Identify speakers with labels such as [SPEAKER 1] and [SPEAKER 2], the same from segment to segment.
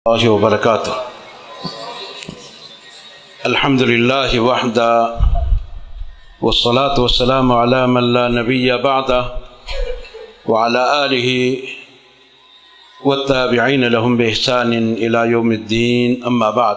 [SPEAKER 1] الله وبركاته. الحمد لله وحده والصلاة والسلام على من لا نبي بعده وعلى آله والتابعين لهم بإحسان إلى يوم الدين. أما بعد.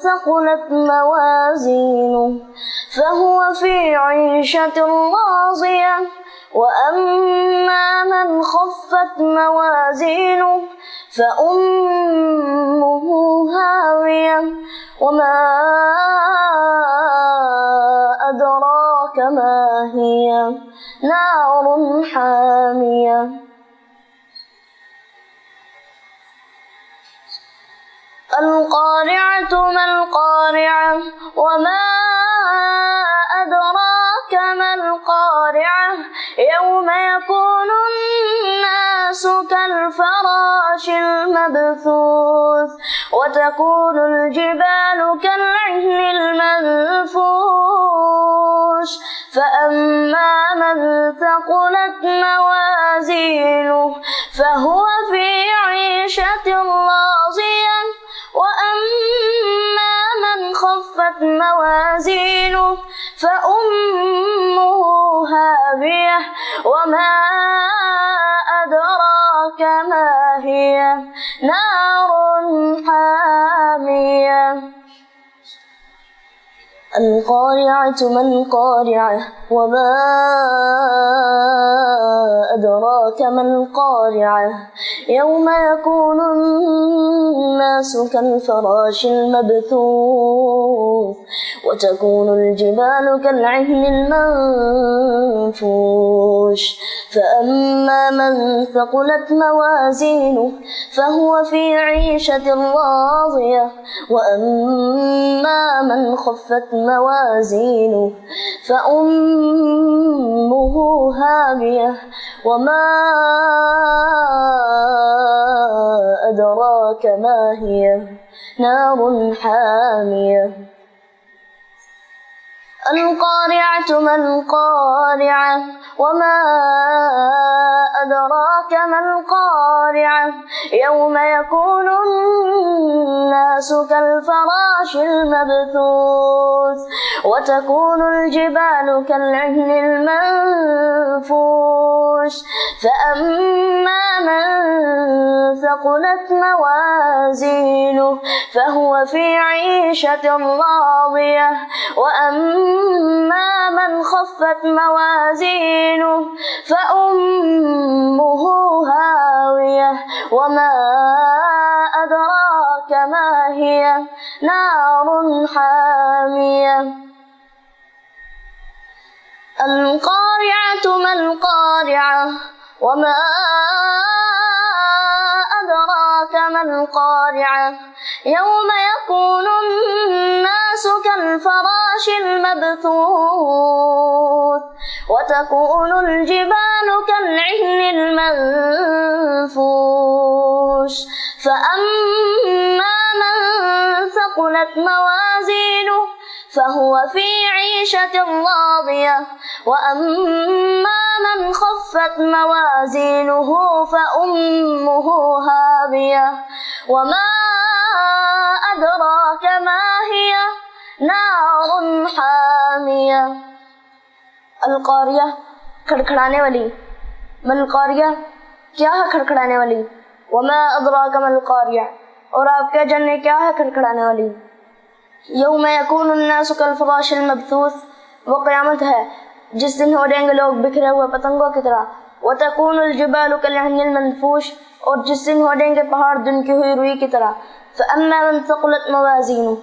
[SPEAKER 2] ثقلت موازينه فهو في عيشة راضية وأما من خفت موازينه فأمه هاوية وما أدراك ما هي نار حامية. القارعة ما القارعة وما أدراك ما القارعة يوم يكون الناس كالفراش المبثوث وتكون الجبال كالعهن المنفوش فأما من ثقلت موازينه فهو في عيشة راضية وأما من خفت موازينه فأمه هاوية وما أدراك ما هي نار حامية. القارعة ما القارعة وما أدراك ما القارعة يوم يكون الناس كالفراش المبثوث وتكون الجبال كالعهن المنفوش فأما من ثقلت موازينه فهو في عيشة راضية وأما من خفت موازينه فأمه هاوية وما أدراك ما هي نار حامية. القارعة ما القارعة وما أدراك ما القارعة يوم يكون الناس كالفراش المبثوث وتكون الجبال كالعهن المنفوش فأما من ثقلت موازينه فهو في عيشة راضية وأما من خفت موازينه فأمه هاوية وما أدراك ما هي نار حامية. القارعة ما القارعة وما أدراك ما القارعة يوم يكون الناس كالفراش المبثوث وتكون الجبال كالعهن المنفوش فأما من ثقلت موازينه فهو في عيشة راضية وأما من خفت موازينه فأمه هاوية وما أدراك ما هي نار حامية القاریہ کھڑکھڑانے والی مل قاریہ کیا ہے کھڑکھڑانے والی وما ادراک ما القاریہ اور آپ کیا جاننے کیا ہے کھڑکھڑانے والی یوم یکون الناس کالفراش المبثوث وہ قیامت ہے جس دن ہو جائیں گے لوگ بکھرے ہوئے پتنگوں کی طرح وتکون الجبال کالعہن المنفوش اور جس دن ہو جائیں گے پہاڑ دنکی ہوئی روئی کی طرح فاما من ثقلت موازینہ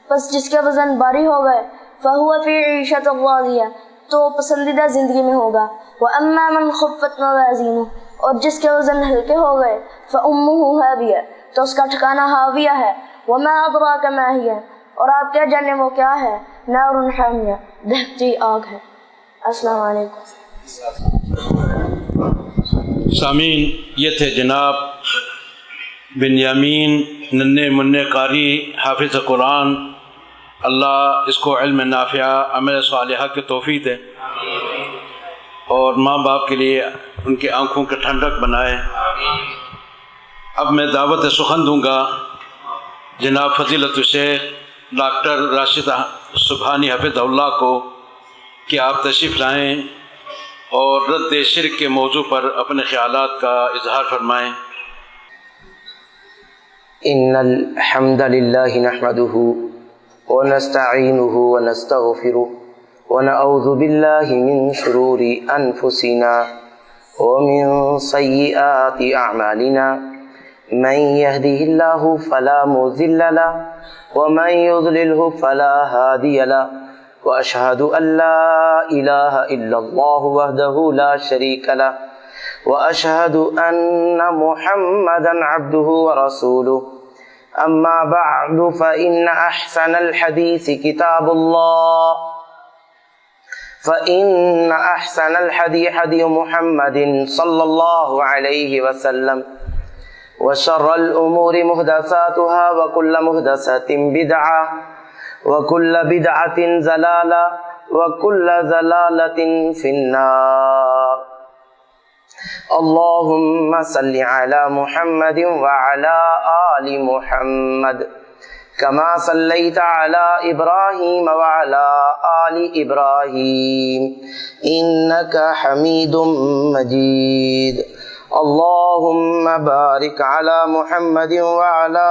[SPEAKER 2] پس جس کے وزن باری ہو گئے فہو فی عیشۃ راضیہ تو پسندیدہ زندگی میں ہوگا وَأَمَّا مَنْ خُفَّتْ مَوَازِينُهُ اور جس کے وزن ہلکے ہو گئے فَأُمُّهُ هَاوِيَةٌ تو اس کا ٹھکانہ ہاویہ ہے وَمَا أَدْرَاكَ مَا هِيَ اور آپ کیا جانیں وہ کیا ہے نار حامیہ دہتی آگ ہے السلام علیکم
[SPEAKER 1] سامعین یہ تھے جناب بنیامین ننھے منع قاری حافظ قرآن اللہ اس کو علم نافعہ عمل صالحہ کی توفیق دے اور ماں باپ کے لیے ان کی آنکھوں کے ٹھنڈک بنائے۔ اب میں دعوت سخن دوں گا جناب فضیلت الشیخ ڈاکٹر راشد سبحانی حفظہ اللہ کو کہ آپ تشریف لائیں اور رد شرک کے موضوع پر اپنے خیالات کا اظہار فرمائیں۔
[SPEAKER 3] ان الحمد للہ نحمده ونستعینه ونستغفره ونعوذ باللہ من شرور انفسنا ومن سیئات اعمالنا من يهده الله فلا مضل له ومن يضلله فلا هادي له واشهد ان لا اله الا الله وحده لا شريك له واشهد ان محمدا عبده ورسوله اما بعد فان احسن الحديث كتاب الله فان احسن الحديث حديث محمد صلى الله عليه وسلم وشر الأمور محدثاتها وكل محدثة بدعة وكل بدعة ضلالة وكل ضلالة في النار اللهم صل على محمد وعلى آل محمد كما صليت على إبراهيم وعلى آل إبراهيم إنك حميد مجيد اللهم بارك على محمد وعلى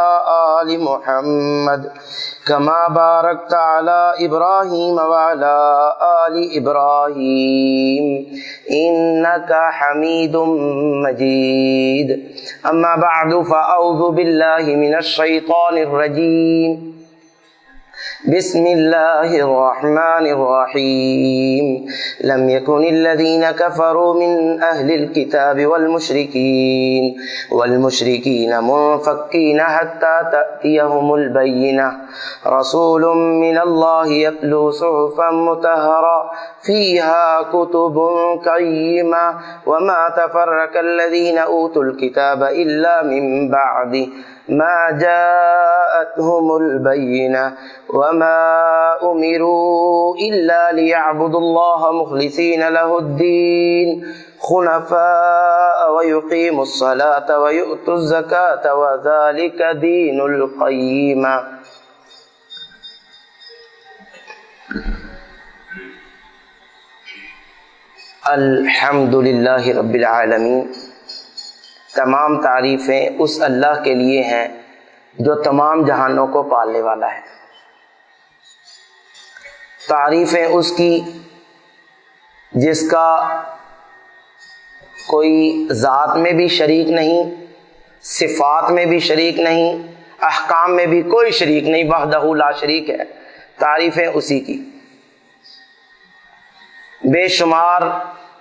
[SPEAKER 3] آل محمد كما باركت على إبراهيم وعلى آل إبراهيم إنك حميد مجيد أما بعد فأعوذ بالله من الشيطان الرجيم بسم الله الرحمن الرحيم لم يكن الذين كفروا من أهل الكتاب والمشركين منفكين حتى تأتيهم البينة رسول من الله يتلو صحفا مطهرة فيها كتب قيمة وما تفرق الذين أوتوا الكتاب إلا من بعد ما جاءتهم البينة وما أمروا إلا ليعبدوا الله مخلصين له الدين حنفاء ويقيموا الصلاة ويؤتوا الزكاة وذلك دين القيمة الحمد للہ رب العالمین تمام تعریفیں اس اللہ کے لیے ہیں جو تمام جہانوں کو پالنے والا ہے۔ تعریفیں اس کی جس کا کوئی ذات میں بھی شریک نہیں، صفات میں بھی شریک نہیں، احکام میں بھی کوئی شریک نہیں، وحدہ لا شریک ہے۔ تعریفیں اسی کی، بے شمار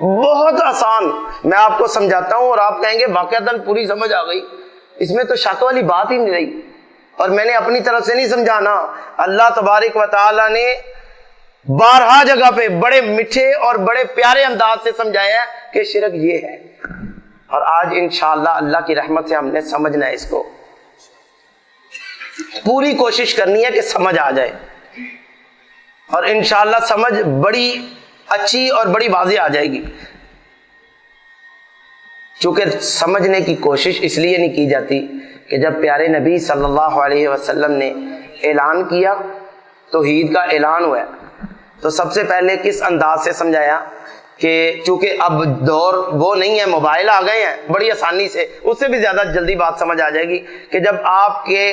[SPEAKER 3] بہت آسان. میں آپ کو سمجھاتا ہوں اور آپ کہیں گے واقعتاً پوری سمجھ آ گئی, اس میں تو شک والی بات ہی نہیں رہی. اور میں نے اپنی طرف سے نہیں سمجھانا, اللہ تبارک و تعالیٰ نے بارہا جگہ پہ بڑے میٹھے اور بڑے پیارے انداز سے سمجھایا ہے کہ شرک یہ ہے. اور آج انشاءاللہ اللہ کی رحمت سے ہم نے سمجھنا ہے, اس کو پوری کوشش کرنی ہے کہ سمجھ آ جائے, اور انشاءاللہ سمجھ بڑی اچھی اور بڑی واضح آ جائے گی. چونکہ سمجھنے کی کوشش اس لیے نہیں کی جاتی کہ جب پیارے نبی صلی اللہ علیہ وسلم نے اعلان کیا, توحید کا اعلان ہوا, تو سب سے پہلے کس انداز سے سمجھایا کہ چونکہ اب دور وہ نہیں ہے, موبائل آ گئے ہیں, بڑی آسانی سے, اس سے بھی زیادہ جلدی بات سمجھ آ جائے گی کہ جب آپ کے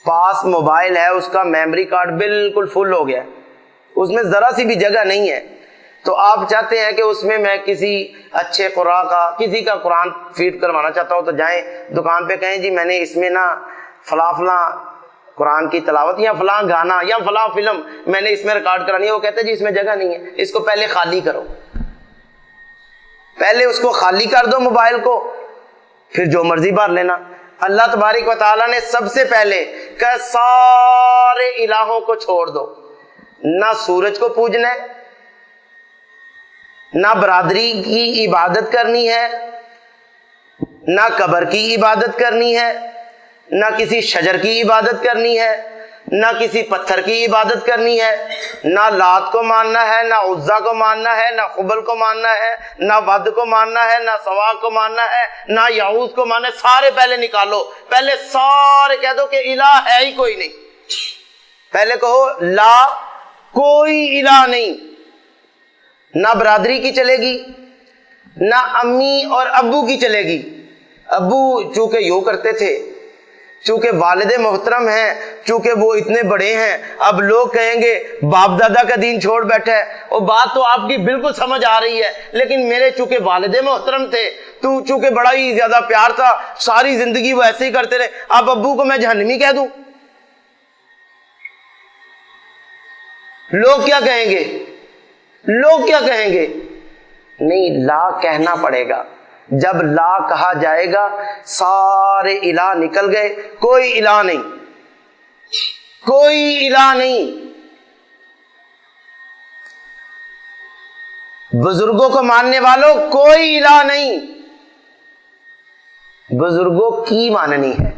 [SPEAKER 3] پاس موبائل ہے, اس کا میموری کارڈ بالکل فل ہو گیا ہے, اس میں ذرا سی بھی جگہ نہیں ہے, تو آپ چاہتے ہیں کہ اس میں کسی اچھے قرآن کا, کسی کا قرآن فیڈ کروانا چاہتا ہوں, تو جائیں دکان پہ کہیں جی میں نے اس میں نا فلاں فلاں قرآن کی تلاوت یا فلاں گانا یا فلاں فلم میں نے اس میں ریکارڈ کرانی ہے. وہ کہتے ہیں جی اس میں جگہ نہیں ہے, اس کو پہلے خالی کرو, پہلے اس کو خالی کر دو موبائل کو, پھر جو مرضی بھر لینا. اللہ تبارک و تعالیٰ نے سب سے پہلے کہ سارے الہوں کو چھوڑ دو, نہ سورج کو پوجنا ہے, نہ برادری کی عبادت کرنی ہے, نہ قبر کی عبادت کرنی ہے, نہ کسی شجر کی عبادت کرنی ہے, نہ کسی پتھر کی عبادت کرنی ہے, نہ لات کو ماننا ہے, نہ عزا کو ماننا ہے, نہ خبل کو ماننا ہے, نہ ود کو ماننا ہے, نہ سوا کو ماننا ہے, نہ یعوز کو ماننا ہے. سارے پہلے نکالو, پہلے سارے کہہ دو کہ الہ ہے ہی کوئی نہیں. پہلے کہو لا کوئی الہ نہیں, نہ برادری کی چلے گی, نہ امی اور ابو کی چلے گی. ابو چونکہ یوں کرتے تھے, چونکہ والد محترم ہیں, چونکہ وہ اتنے بڑے ہیں, اب لوگ کہیں گے باپ دادا کا دین چھوڑ بیٹھا ہے. اور بات تو آپ کی بالکل سمجھ آ رہی ہے, لیکن میرے چونکہ والد محترم تھے, تو چونکہ بڑا ہی زیادہ پیار تھا, ساری زندگی وہ ایسے ہی کرتے رہے, اب ابو کو میں جہنمی کہہ دوں, لوگ کیا کہیں گے, لوگ کیا کہیں گے؟ نہیں, لا کہنا پڑے گا. جب لا کہا جائے گا سارے الہ نکل گئے, کوئی الہ نہیں, کوئی الہ نہیں. بزرگوں کو ماننے والوں کوئی الہ نہیں, بزرگوں کی ماننی ہے,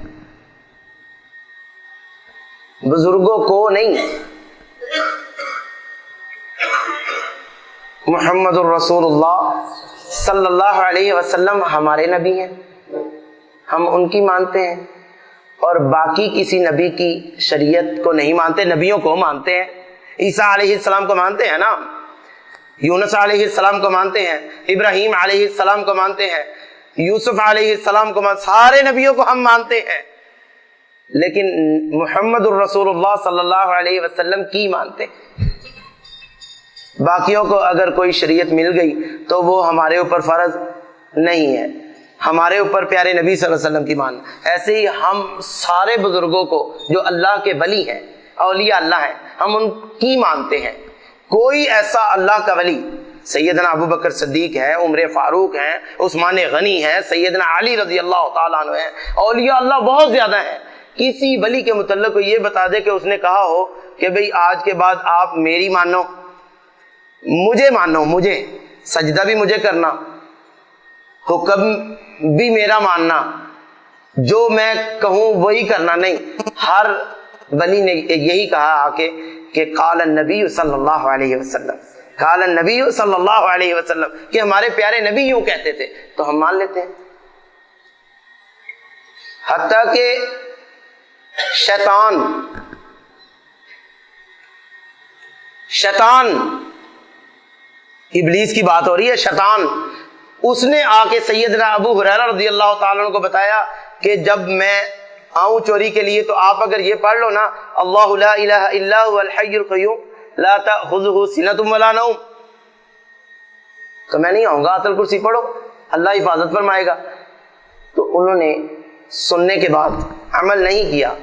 [SPEAKER 3] بزرگوں کو نہیں. محمد الرسول اللہ صلی اللہ علیہ وسلم ہمارے نبی ہیں, ہم ان کی مانتے ہیں, اور باقی کسی نبی کی شریعت کو نہیں مانتے, نبیوں کو مانتے ہیں. عیسیٰ علیہ السلام کو مانتے ہیں نا, یونس علیہ السلام کو مانتے ہیں, ابراہیم علیہ السلام کو مانتے ہیں, یوسف علیہ السلام کو مانتے, سارے نبیوں کو ہم مانتے ہیں, لیکن محمد الرسول اللہ صلی اللہ علیہ وسلم کی مانتے ہیں. باقیوں کو اگر کوئی شریعت مل گئی تو وہ ہمارے اوپر فرض نہیں ہے, ہمارے اوپر پیارے نبی صلی اللہ علیہ وسلم کی مان. ایسے ہی ہم سارے بزرگوں کو جو اللہ کے ولی ہیں, اولیاء اللہ ہیں, ہم ان کی مانتے ہیں. کوئی ایسا اللہ کا ولی, سیدنا ابو بکر صدیق ہیں, عمر فاروق ہیں, عثمان غنی ہیں, سیدنا علی رضی اللہ تعالیٰ عنہ ہیں, اولیاء اللہ بہت زیادہ ہیں. کسی ولی کے متعلق کو یہ بتا دے کہ اس نے کہا ہو کہ بھئی آج کے بعد آپ میری مانو, مجھے مانو, مجھے سجدہ بھی مجھے کرنا, حکم بھی میرا ماننا, جو میں کہوں وہی کرنا, نہیں. ہر ولی نے یہی کہا آ کے کہ قال النبی صلی اللہ علیہ وسلم, قال النبی صلی اللہ علیہ وسلم, کہ ہمارے پیارے نبی یوں کہتے تھے, تو ہم مان لیتے ہیں. حتیٰ کہ شیطان ابلیس کی بات ہو رہی ہے, شیطان, اس نے آ کے سیدنا ابو ہریرہ رضی اللہ تعالیٰ عنہ کو بتایا کہ جب میں آؤں چوری کے لیے تو آپ اگر یہ پڑھ لو نا, اللہ لا الہ الا هو الحی القیوم لا تأخذہ سنۃ ولا نوم, تو میں نہیں آؤں گا. آیت الکرسی پڑھو, اللہ حفاظت فرمائے گا. تو انہوں نے سننے کے بعد عمل نہیں کیا,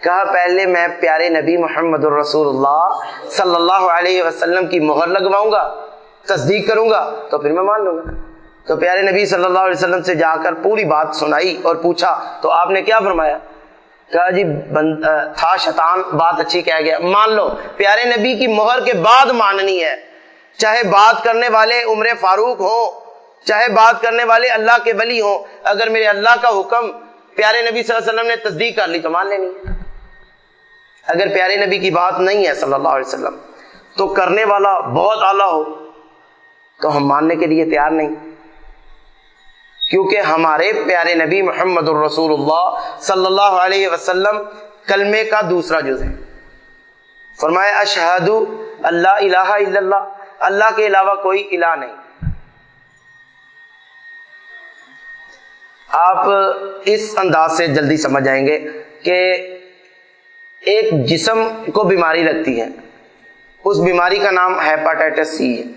[SPEAKER 3] کہا پہلے میں پیارے نبی محمد الرسول اللہ صلی اللہ علیہ وسلم کی مہر لگواؤں گا, تصدیق کروں گا تو پھر میں مان لوں گا۔ تو پیارے نبی صلی اللہ علیہ وسلم سے جا کر پوری بات سنائی اور پوچھا تو آپ نے کیا فرمایا؟ کہا جی تھا شیطان، بات اچھی کہہ گیا، مان لو۔ پیارے نبی کی مہر کے بعد ماننی ہے، چاہے بات کرنے والے عمر فاروق ہوں، چاہے بات کرنے والے اللہ کے ولی ہوں، اگر میرے اللہ کا حکم پیارے نبی صلی اللہ علیہ وسلم نے تصدیق کر لی تو مان لینی ہے۔ اگر پیارے نبی کی بات نہیں ہے صلی اللہ علیہ وسلم تو کرنے والا بہت اعلیٰ ہو تو ہم ماننے کے لیے تیار نہیں، کیونکہ ہمارے پیارے نبی محمد الرسول اللہ صلی اللہ علیہ وسلم کلمے کا دوسرا جز ہے۔ فرمایا اشہد اللہ الہ الا اللہ، اللہ کے علاوہ کوئی الہ نہیں۔ آپ اس انداز سے جلدی سمجھ جائیں گے کہ ایک جسم کو بیماری لگتی ہے، اس بیماری کا نام ہیپاٹائٹس سی ہے۔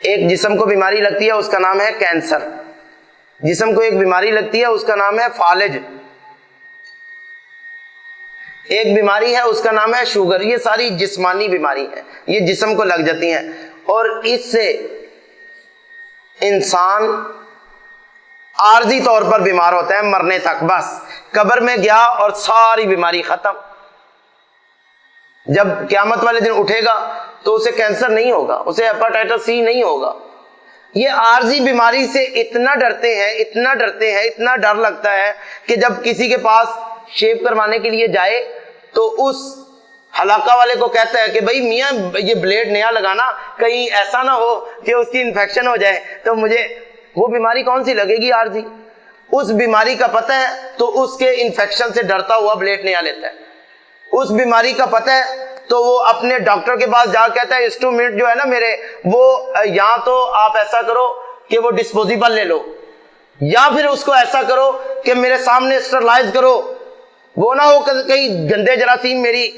[SPEAKER 3] ایک جسم کو بیماری لگتی ہے، اس کا نام ہے کینسر۔ جسم کو ایک بیماری لگتی ہے، اس کا نام ہے فالج۔ ایک بیماری ہے، اس کا نام ہے شوگر۔ یہ ساری جسمانی بیماری ہیں، یہ جسم کو لگ جاتی ہیں، اور اس سے انسان عارضی طور پر بیمار ہوتا ہے مرنے تک، بس قبر میں گیا اور ساری بیماری ختم۔ جب قیامت والے دن اٹھے گا تو اسے کینسر نہیں ہوگا، اسے ہیپاٹائٹس سی نہیں ہوگا۔ یہ عارضی بیماری سے اتنا ڈرتے ہیں، اتنا ڈرتے ہیں، اتنا ڈر لگتا ہے کہ جب کسی کے پاس شیو کروانے کے لیے جائے تو اس حلاقہ والے کو کہتا ہے کہ بھائی میاں یہ بلیڈ نیا لگانا، کہیں ایسا نہ ہو کہ اس کی انفیکشن ہو جائے تو مجھے وہ بیماری کون سی لگے گی عارضی، اس بیماری کا پتہ ہے تو اس کے انفیکشن سے ڈرتا ہوا بلیڈ نیا لیتا ہے۔ اس بیماری کا پتہ ہے تو وہ اپنے ڈاکٹر کے پاس جا کہتا ہے انسٹرومنٹ جو ہے نا میرے، وہ یا تو آپ ایسا کرو کہ وہ ڈسپوزیبل لے لو، یا پھر اس کو ایسا کرو کہ میرے سامنے اسٹرلائز کرو، وہ نہ ہو کہیں گندے جراثیم میری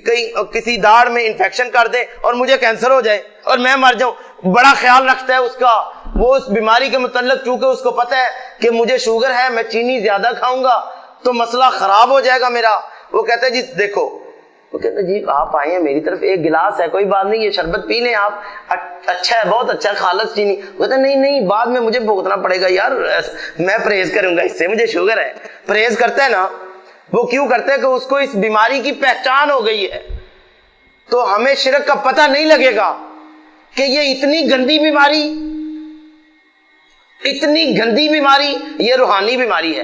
[SPEAKER 3] کہیں کسی داڑھ میں انفیکشن کر دے اور مجھے کینسر ہو جائے اور میں مر جاؤں۔ بڑا خیال رکھتا ہے اس کا، وہ اس بیماری کے متعلق، چونکہ اس کو پتہ ہے کہ مجھے شوگر ہے، میں چینی زیادہ کھاؤں گا تو مسئلہ خراب ہو جائے گا میرا۔ وہ کہتا ہے جی دیکھو، وہ کہتا ہے جی آپ آئے ہیں میری طرف، ایک گلاس ہے، کوئی بات نہیں، یہ شربت پی لیں آپ، اچھا ہے، بہت اچھا ہے، خالص چینی۔ وہ کہتا ہے نہیں نہیں، بعد میں مجھے بھگتنا پڑے گا یار، میں پرہیز کروں گا، اس سے مجھے شوگر ہے۔ پرہیز کرتا ہے نا، وہ کیوں کرتا ہے کہ اس کو اس بیماری کی پہچان ہو گئی ہے۔ تو ہمیں شرک کا پتہ نہیں لگے گا کہ یہ اتنی گندی بیماری، اتنی گندی بیماری، یہ روحانی بیماری ہے،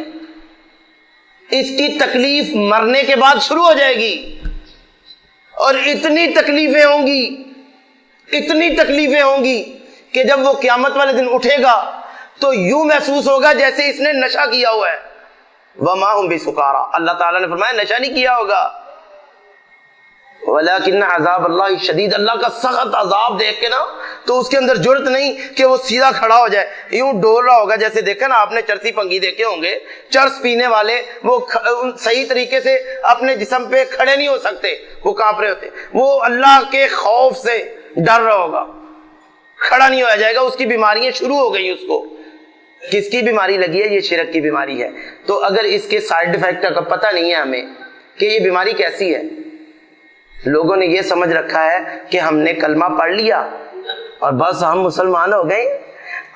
[SPEAKER 3] اس کی تکلیف مرنے کے بعد شروع ہو جائے گی، اور اتنی تکلیفیں ہوں گی، اتنی تکلیفیں ہوں گی کہ جب وہ قیامت والے دن اٹھے گا تو یوں محسوس ہوگا جیسے اس نے نشہ کیا ہوا ہے۔ وَمَا هُمْ بِسُكَارَىٰ، اللہ تعالیٰ نے فرمایا نشہ نہیں کیا ہوگا، وَلَٰكِنَّ عَذَابَ اللَّهِ شَدِيدٌ، اللہ کا سخت عذاب دیکھ کے نا تو اس کے اندر جرت نہیں کہ وہ سیدھا کھڑا ہو جائے، یوں ڈول رہا ہوگا۔ جیسے دیکھا نا آپ نے چرسی پنگی دیکھے ہوں گے، چرس پینے والے وہ صحیح طریقے سے اپنے جسم پہ کھڑے نہیں ہو سکتے، وہ کانپ رہے ہوتے، وہ اللہ کے خوف سے ڈر رہا ہوگا، کھڑا نہیں ہو جائے گا، اس کی بیماریاں شروع ہو گئی۔ اس کو کس کی بیماری لگی ہے؟ یہ شرک کی بیماری ہے۔ تو اگر اس کے سائیڈ ایفیکٹ کا پتہ نہیں ہے ہمیں کہ یہ بیماری کیسی ہے، لوگوں نے یہ سمجھ رکھا ہے کہ ہم نے کلمہ پڑھ لیا اور بس ہم مسلمان ہو گئے،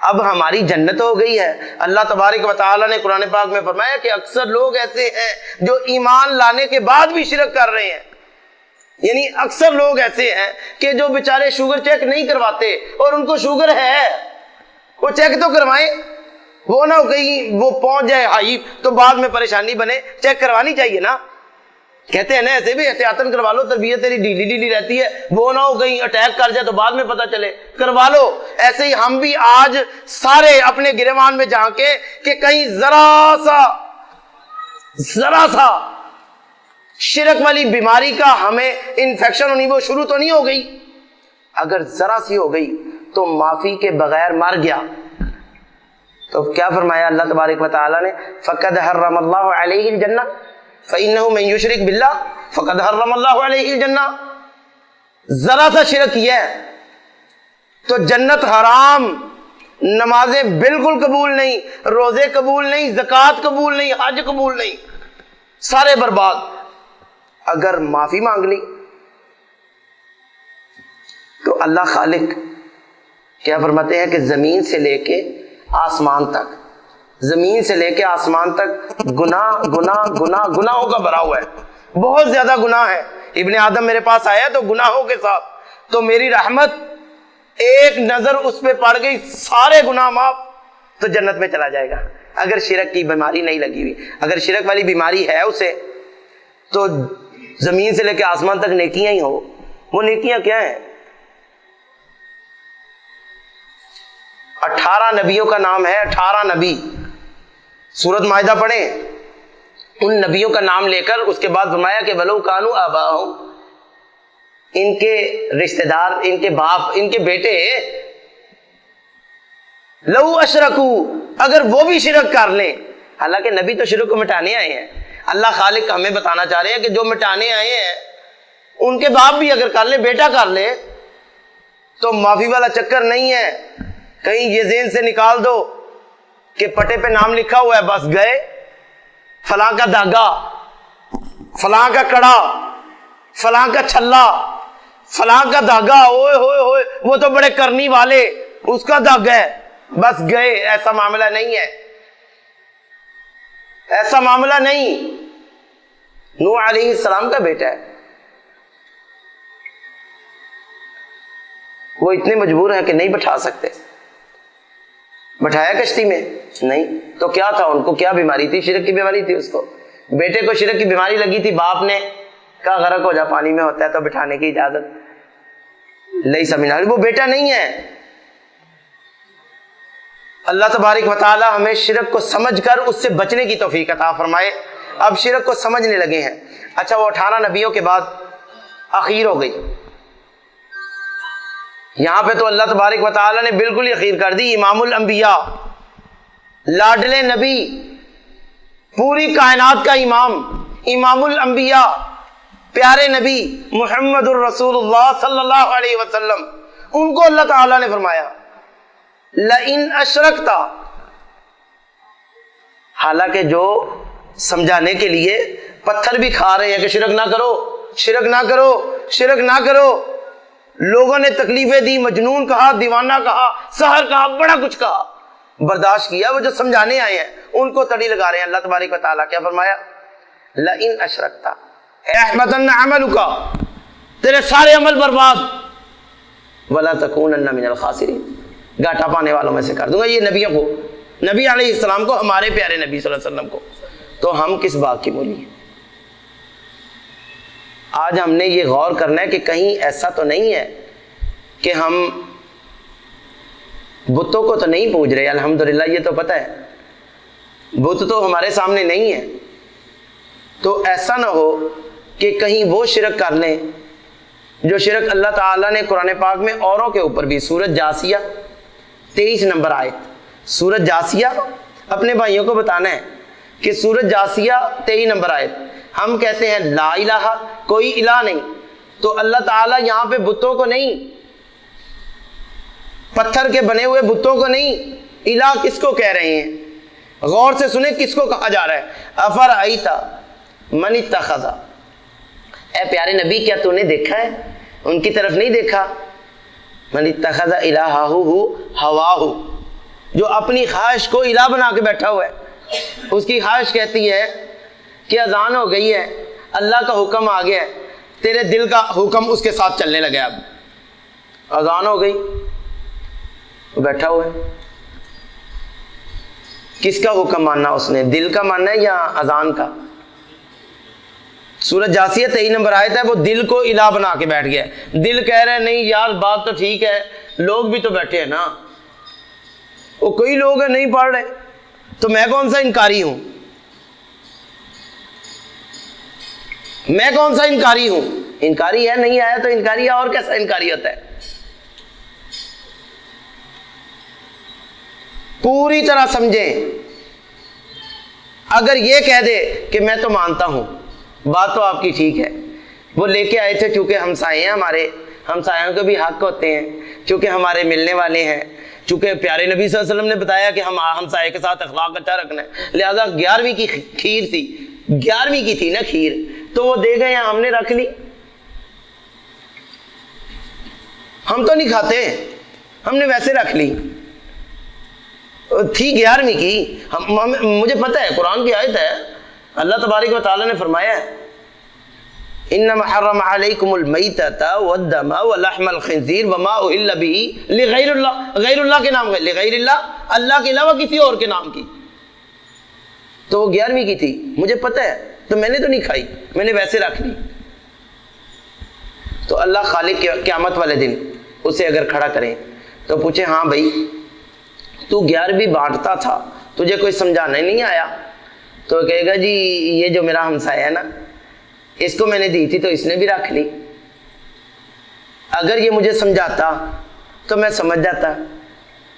[SPEAKER 3] اب ہماری جنت ہو گئی ہے۔ اللہ تبارک و تعالیٰ نے قرآن پاک میں فرمایا کہ اکثر لوگ ایسے ہیں جو ایمان لانے کے بعد بھی شرک کر رہے ہیں، یعنی اکثر لوگ ایسے ہیں کہ جو بیچارے شوگر چیک نہیں کرواتے اور ان کو شوگر ہے، وہ چیک تو کروائیں، وہ نہ کہیں وہ پہنچ جائے ہائی تو بعد میں پریشانی بنے، چیک کروانی چاہیے نا۔ کہتے ہیں نا ایسے بھی احتیاطاً کروا لو، طبیعت تیری ڈھیلی ڈھیلی رہتی ہے، وہ نہ ہو کہیں اٹیک کر جائے تو بعد میں پتہ چلے، کروا لو۔ ایسے ہی ہم بھی آج سارے اپنے گریبان میں جھانکے کہ کہیں ذرا سا شرک والی بیماری کا ہمیں انفیکشن ہونی وہ شروع تو نہیں ہو گئی۔ اگر ذرا سی ہو گئی تو معافی کے بغیر مر گیا تو کیا فرمایا اللہ تبارک و تعالیٰ نے؟ فَقَدْ حَرَّمَ اللَّهُ عَلَيْهِ الْجَنَّةَ فَإِنَّهُ مَن يُشْرِكْ بِاللَّهِ فَقَدْ حَرَّمَ اللَّهُ عَلَيْهِ الْجَنَّةَ، ذرا سا شرک کیا ہے تو جنت حرام، نمازیں بالکل قبول نہیں، روزے قبول نہیں، زکوٰۃ قبول نہیں، حج قبول نہیں، سارے برباد۔ اگر معافی مانگ لی تو اللہ خالق کیا فرماتے ہیں کہ زمین سے لے کے آسمان تک، زمین سے لے کے آسمان تک گناہ گناہ گناہ گناہوں کا بھرا ہوا ہے، بہت زیادہ گناہ ہے۔ ابن آدم میرے پاس آیا تو گناہوں کے ساتھ، تو میری رحمت ایک نظر اس پہ پڑ گئی، سارے گناہ معاف، تو جنت میں چلا جائے گا۔ اگر شرک کی بیماری نہیں لگی ہوئی، اگر شرک والی بیماری ہے اسے، تو زمین سے لے کے آسمان تک نیکیاں ہی ہو۔ وہ نیکیاں کیا ہیں؟ 18 نبیوں کا نام ہے، 18 نبی، سورۃ مائدہ پڑھیں، ان نبیوں کا نام لے کر اس کے بعد فرمایا کہ ولو کانوا آباءہم، ان کے رشتہ دار، ان کے باپ، ان کے بیٹے، لو اشرکو، اگر وہ بھی شرک کر لیں، حالانکہ نبی تو شرک کو مٹانے آئے ہیں، اللہ خالق ہمیں بتانا چاہ رہے ہیں کہ جو مٹانے آئے ہیں ان کے باپ بھی اگر کر لے، بیٹا کر لے، تو معافی والا چکر نہیں ہے۔ کہیں یہ ذہن سے نکال دو کہ پٹے پہ نام لکھا ہوا ہے، بس گئے، فلاں کا داغا، فلاں کا کڑا، فلاں کا چھلا، فلاں کا داغا، اوئے ہوئے ہوئے وہ تو بڑے کرنی والے، اس کا داغا ہے، بس گئے۔ ایسا معاملہ نہیں ہے، ایسا معاملہ نہیں۔ نوح علیہ السلام کا بیٹا ہے، وہ اتنے مجبور ہیں کہ نہیں بٹھا سکتے، بٹھایا کشتی میں نہیں، تو کیا تھا، ان کو کیا بیماری تھی؟ شرک کی بیماری تھی۔ اس کو بیٹے کو شرک کی بیماری لگی تھی، باپ نے کہا غرق ہو جا، پانی میں ہوتا ہے تو بٹھانے کی اجازت نہیں سمجھنا، وہ بیٹا نہیں ہے۔ اللہ تبارک و تعالی ہمیں شرک کو سمجھ کر اس سے بچنے کی توفیق عطا فرمائے۔ اب شرک کو سمجھنے لگے ہیں۔ اچھا، وہ 18 نبیوں کے بعد اخیر ہو گئی، یہاں پہ تو اللہ تبارک و تعالی نے بالکل ہی اخیر کر دی۔ امام الانبیاء، لاڈلے نبی، پوری کائنات کا امام، امام الانبیاء، پیارے نبی محمد الرسول اللہ صلی اللہ علیہ وسلم، ان کو اللہ تعالی نے فرمایا لئن اشرکتا، حالانکہ جو سمجھانے کے لیے پتھر بھی کھا رہے ہیں کہ شرک نہ کرو، شرک نہ کرو، شرک نہ کرو، لوگوں نے تکلیفیں دی، مجنون کہا، دیوانہ کہا، سحر کہا، بڑا کچھ کہا، برداشت کیا۔ وہ جو سمجھانے آئے ہیں ان کو تڑی لگا رہے ہیں۔ اللہ تبارک و تعالیٰ کیا فرمایا؟ لئن اشرکتا احبطن عملک، تیرے سارے عمل برباد، ولا تکونن من الخاسرین، گھاٹا پانے والوں میں سے کر دوں گا۔ یہ نبیوں کو، نبی علیہ السلام کو، ہمارے پیارے نبی صلی اللہ علیہ وسلم کو، تو ہم کس بات کی مولی ہیں؟ آج ہم نے یہ غور کرنا ہے کہ کہیں ایسا تو نہیں ہے کہ ہم بتوں کو تو نہیں پوج رہے، الحمدللہ یہ تو پتہ ہے بت تو ہمارے سامنے نہیں ہے، تو ایسا نہ ہو کہ کہیں وہ شرک کر لیں جو شرک اللہ تعالیٰ نے قرآن پاک میں اوروں کے اوپر بھی، سورۃ جاسیہ 23 نمبر آیت، سورۃ جاسیہ اپنے بھائیوں کو بتانا ہے کہ سورۃ جاسیہ 23 نمبر آیت، ہم کہتے ہیں لا الہ، کوئی الہ نہیں، تو اللہ تعالیٰ یہاں پہ بتوں کو نہیں، پتھر کے بنے ہوئے بتوں کو نہیں، الہ کس کو کہہ رہے ہیں؟ غور سے سنیں کس کو کہا جا رہا ہے۔ افرأیت من اتخذ، اے پیارے نبی کیا تو نے دیکھا ہے، ان کی طرف نہیں دیکھا، من اتخذ الہہ ہواہ، جو اپنی خواہش کو الہ بنا کے بیٹھا ہوا ہے، اس کی خواہش کہتی ہے کہ اذان ہو گئی ہے، اللہ کا حکم آ گیا ہے، تیرے دل کا حکم اس کے ساتھ چلنے لگا، اب اذان ہو گئی، بیٹھا ہوا ہے، کس کا حکم ماننا اس نے، دل کا ماننا ہے یا اذان کا؟ سورۃ جاسیہ 23 نمبر آیت ہے، وہ دل کو الہ بنا کے بیٹھ گیا ہے، دل کہہ رہے ہیں نہیں یار بات تو ٹھیک ہے، لوگ بھی تو بیٹھے ہیں نا، وہ کوئی لوگ ہیں نہیں پڑھ رہے، تو میں کون سا انکاری ہوں، میں کون سا انکاری ہوں؟ انکاری ہے، نہیں آیا تو انکاری ہے، اور کیسا انکاری ہوتا ہے؟ پوری طرح سمجھیں۔ اگر یہ کہہ دے کہ میں تو مانتا ہوں، بات تو آپ کی ٹھیک ہے، وہ لے کے آئے تھے چونکہ ہمسائے ہیں ہمارے، ہمسایوں کے بھی حق ہوتے ہیں، چونکہ ہمارے ملنے والے ہیں، چونکہ پیارے نبی صلی اللہ علیہ وسلم نے بتایا کہ ہم ہمسائے کے ساتھ اخلاق اچھا رکھنا ہے، لہذا 11ویں کی کھیر تھی، 11ویں کی تھی نا کھیر، تو وہ دے گئے، ہم نے رکھ لی، ہم تو نہیں کھاتے، ہم نے ویسے رکھ لی، تھی 11ویں کی، مجھے پتہ ہے قرآن کی آیت ہے، اللہ تبارک و تعالیٰ نے فرمایا ہے انما حرم علیکم المیتۃ والدم ولحم الخنزیر وما اہل بہ لغیر اللہ، غیر اللہ کے نام، لغیر اللہ، اللہ کے علاوہ کسی اور کے نام کی. تو وہ 11ویں کی تھی، مجھے پتہ ہے، تو میں نے تو نہیں کھائی، میں نے ویسے رکھ لی. تو اللہ خالق قیامت والے دن اسے اگر کھڑا کریں تو پوچھیں ہاں بھائی تو 11ویں بانٹتا تھا، تجھے کوئی سمجھانے نہیں آیا؟ تو کہے گا جی یہ جو میرا ہمسایہ ہے نا، اس کو میں نے دی تھی تو اس نے بھی رکھ لی، اگر یہ مجھے سمجھاتا تو میں سمجھ جاتا.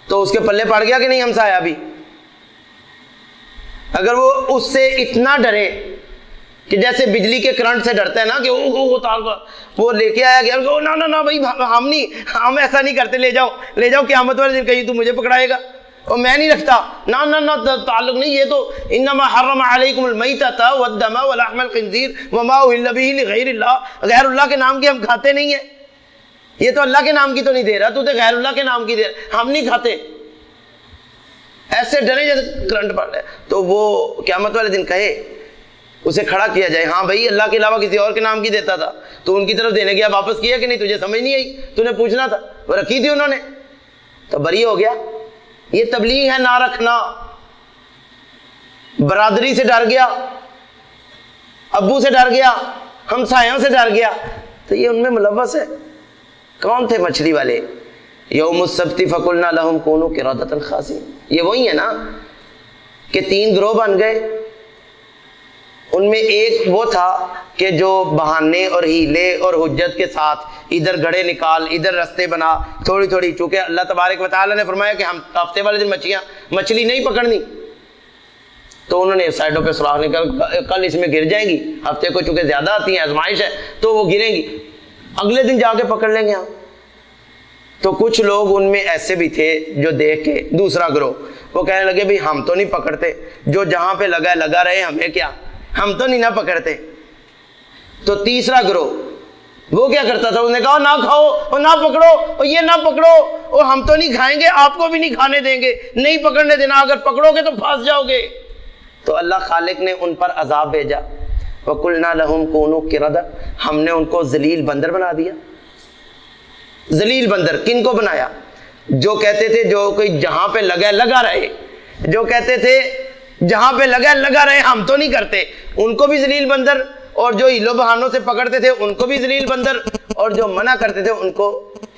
[SPEAKER 3] تو اس کے پلے پڑ گیا کہ نہیں ہمسایہ بھی؟ اگر وہ اس سے اتنا ڈرے کہ جیسے بجلی کے کرنٹ سے ڈرتا ہے نا کہ وہ لے کے آیا گیا، نہ نہ بھائی ہم نہیں، ہم ایسا نہیں کرتے، لے جاؤ قیامت والے دن کہیں تو مجھے پکڑائے گا اور میں نہیں رکھتا، نہ تعلق نہیں، یہ تو انما حرم علیکم المیتۃ والدم ولحم الخنزیر وما اہل بہ لغیر اللہ، غیر اللہ کے نام کی ہم کھاتے نہیں ہیں. یہ تو اللہ کے نام کی تو نہیں دے رہا، تو غیر اللہ کے نام کی دے رہا، ہم نہیں کھاتے. ایسے ڈرے جیسے کرنٹ پڑ رہا ہے. تو وہ قیامت والے دن کہے، اسے کھڑا کیا جائے، ہاں بھائی اللہ کے علاوہ کسی اور کے نام کی دیتا تھا، تو ان کی طرف دینے گیا، واپس کیا کہ نہیں؟ تجھے سمجھ نہیں آئی، تو نے پوچھنا تھا، وہ رکھی تھی انہوں نے، تو بری ہو گیا. یہ تبلیغ ہے نہ رکھنا. برادری سے ڈر گیا، ابو سے ڈر گیا، ہمسایوں سے ڈر گیا، تو یہ ان میں ملوث ہے. کون تھے مچھلی والے؟ یوم السبت فقلنا لهم كونوا قردة خاسئین. یہ وہی ہے نا کہ 3 گروہ بن گئے. ان میں ایک وہ تھا کہ جو بہانے اور ہیلے اور حجت کے ساتھ ادھر گڑھے نکال، ادھر رستے بنا، تھوڑی تھوڑی، چونکہ اللہ تبارک و تعالیٰ نے فرمایا کہ ہم ہفتے والے دن مچھلی نہیں پکڑنی، تو انہوں نے سائڈوں پہ سراخ نکال، کل اس میں گر جائیں گی، ہفتے کو چونکہ زیادہ آتی ہیں، آزمائش ہے تو وہ گریں گی، اگلے دن جا کے پکڑ لیں گے ہم. تو کچھ لوگ ان میں ایسے بھی تھے جو دیکھ کے، دوسرا گروہ وہ کہنے لگے بھائی ہم تو نہیں پکڑتے، جو جہاں پہ لگا رہے، ہمیں کیا، ہم تو نہیں نہ پکڑتے. تو تیسرا گروہ وہ کیا کرتا تھا، اس نے کہا نہ کھاؤ اور نہ پکڑو اور یہ نہ پکڑو اور ہم تو نہیں کھائیں گے، آپ کو بھی نہیں کھانے دیں گے، نہیں پکڑنے دینا، اگر پکڑو گے تو پھنس جاؤ گے. تو اللہ خالق نے ان پر عذاب بھیجا. وَقُلْنَا لَهُمْ كُونُوا قِرَدًا، ہم نے ان کو ذلیل بندر بنا دیا. ذلیل بندر کن کو بنایا؟ جو کہتے تھے جو کوئی جہاں پہ لگا رہے، جو کہتے تھے جہاں پہ لگا رہے ہم تو نہیں کرتے، ان کو بھی ذلیل بندر، اور جو ہیلو بہانوں سے پکڑتے تھے ان کو بھی ذلیل بندر، اور جو منع کرتے تھے ان کو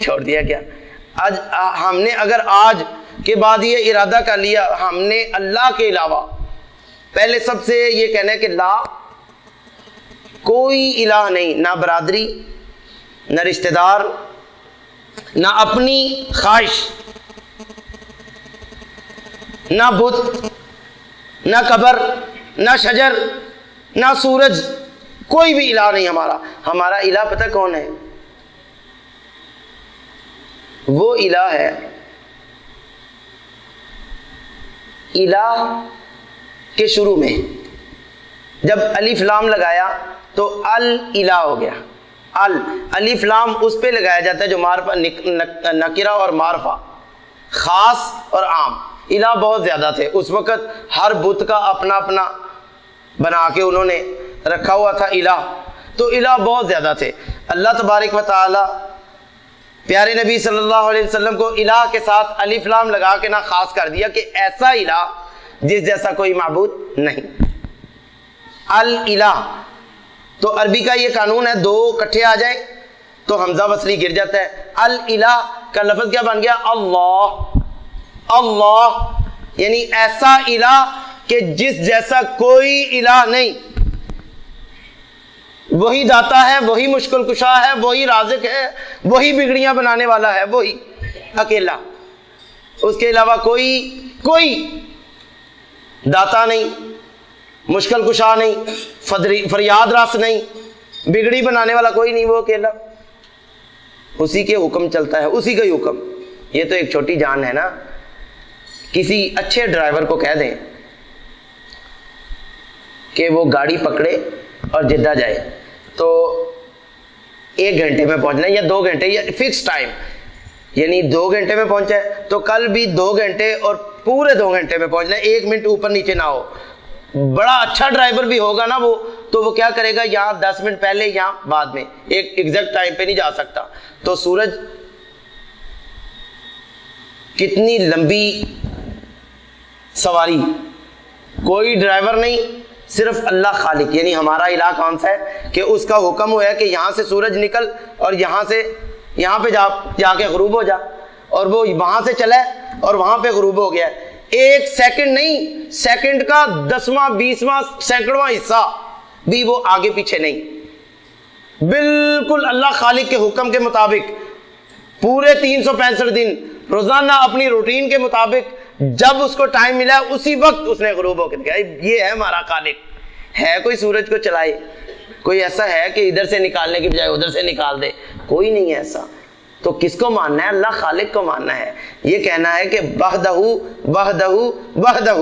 [SPEAKER 3] چھوڑ دیا گیا. آج ہم نے اگر آج کے بعد یہ ارادہ کر لیا ہم نے اللہ کے علاوہ، پہلے سب سے یہ کہنا ہے کہ لا کوئی الہ نہیں، نہ برادری، نہ رشتہ دار، نہ اپنی خواہش، نہ بت، نہ قبر، نہ شجر، نہ سورج، کوئی بھی الہ نہیں ہمارا. ہمارا الہ پتہ کون ہے؟ وہ الہ ہے، الہ کے شروع میں جب الف لام لگایا تو الہ ہو گیا. الف لام اس پہ لگایا جاتا ہے جو معرفہ، نکرہ اور معرفہ، خاص اور عام. الہ بہت زیادہ تھے اس وقت، ہر بت کا اپنا اپنا بنا کے انہوں نے رکھا ہوا تھا الہ. تو الہ بہت زیادہ تھے. اللہ تبارک و تعالی پیارے نبی صلی اللہ علیہ وسلم کو الہ کے ساتھ الف لام لگا کے نہ خاص کر دیا کہ ایسا الہ جس جیسا کوئی معبود نہیں. الہ تو عربی کا یہ قانون ہے، 2 اکٹھے آ جائیں تو حمزہ وصلی گر جاتا ہے. الہ کا لفظ کیا بن گیا؟ اللہ. اللہ یعنی ایسا الہ کہ جس جیسا کوئی الہ نہیں. وہی داتا ہے، وہی مشکل کشا ہے، وہی رازق ہے، وہی بگڑیاں بنانے والا ہے، وہی اکیلا. اس کے علاوہ کوئی داتا نہیں، مشکل کشا نہیں، فریاد رس نہیں، بگڑی بنانے والا کوئی نہیں، وہ اکیلا. اسی کے حکم چلتا ہے، اسی کا ہی حکم. یہ تو ایک چھوٹی جان ہے نا. کسی اچھے ڈرائیور کو کہہ دیں کہ وہ گاڑی پکڑے اور جدہ جائے تو 1 گھنٹے میں پہنچنا ہے یا 2 گھنٹے یا فکس ٹائم. یعنی 2 گھنٹے میں پہنچا ہے تو کل بھی 2 گھنٹے اور پورے 2 گھنٹے میں پہنچنا ہے، 1 منٹ اوپر نیچے نہ ہو۔ بڑا اچھا ڈرائیور بھی ہوگا نا وہ، تو وہ کیا کرے گا، یہاں 10 منٹ پہلے یہاں بعد میں، ایک ایگزیکٹ ٹائم پہ نہیں جا سکتا۔ تو سورج کتنی لمبی سواری، کوئی ڈرائیور نہیں، صرف اللہ خالق، یعنی ہمارا الہ کون سا ہے کہ اس کا حکم ہوا ہے کہ یہاں سے سورج نکل اور یہاں سے یہاں پہ جا کے غروب ہو جا، اور وہ وہاں سے چلا ہے اور وہاں پہ غروب ہو گیا ہے۔ 1 سیکنڈ نہیں، سیکنڈ کا 10واں 20واں سینکڑواں حصہ بھی وہ آگے پیچھے نہیں، بالکل اللہ خالق کے حکم کے مطابق پورے 365 دن روزانہ اپنی روٹین کے مطابق جب اس کو ٹائم ملا اسی وقت اس نے غروب ہو کے دکھایا۔ یہ ہے ہمارا خالق۔ ہے کوئی سورج کو چلائے؟ کوئی ایسا ہے کہ ادھر سے نکالنے کی بجائے ادھر سے نکال دے؟ کوئی نہیں ہے ایسا۔ تو کس کو ماننا ہے؟ اللہ خالق کو ماننا ہے۔ یہ کہنا ہے کہ وحدہ وحدہ وحدہ،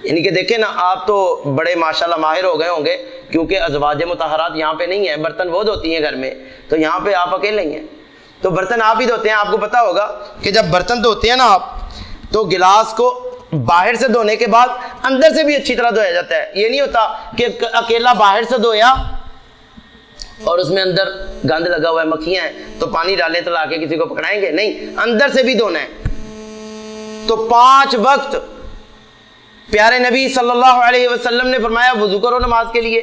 [SPEAKER 3] یعنی کہ دیکھیں نا، آپ تو بڑے ماشاءاللہ ماہر ہو گئے ہوں گے کیونکہ ازواج مطہرات یہاں پہ نہیں ہیں، برتن وہ دھوتی ہیں گھر میں، تو یہاں پہ آپ اکیلے ہی ہیں، تو برتن آپ ہی دھوتے ہیں۔ آپ کو پتا ہوگا کہ جب برتن دھوتے ہیں نا آپ، تو گلاس کو باہر سے دھونے کے بعد اندر سے بھی اچھی طرح دھویا جاتا ہے۔ یہ نہیں ہوتا کہ اکیلا باہر سے دھویا اور اس میں اندر گند لگا ہوا ہے، مکھیاں ہیں، تو پانی ڈالیں تو لا کے کسی کو پکڑائیں گے؟ نہیں، اندر سے بھی دھونا ہے۔ تو 5 وقت پیارے نبی صلی اللہ علیہ وسلم نے فرمایا وضو کرو نماز کے لیے۔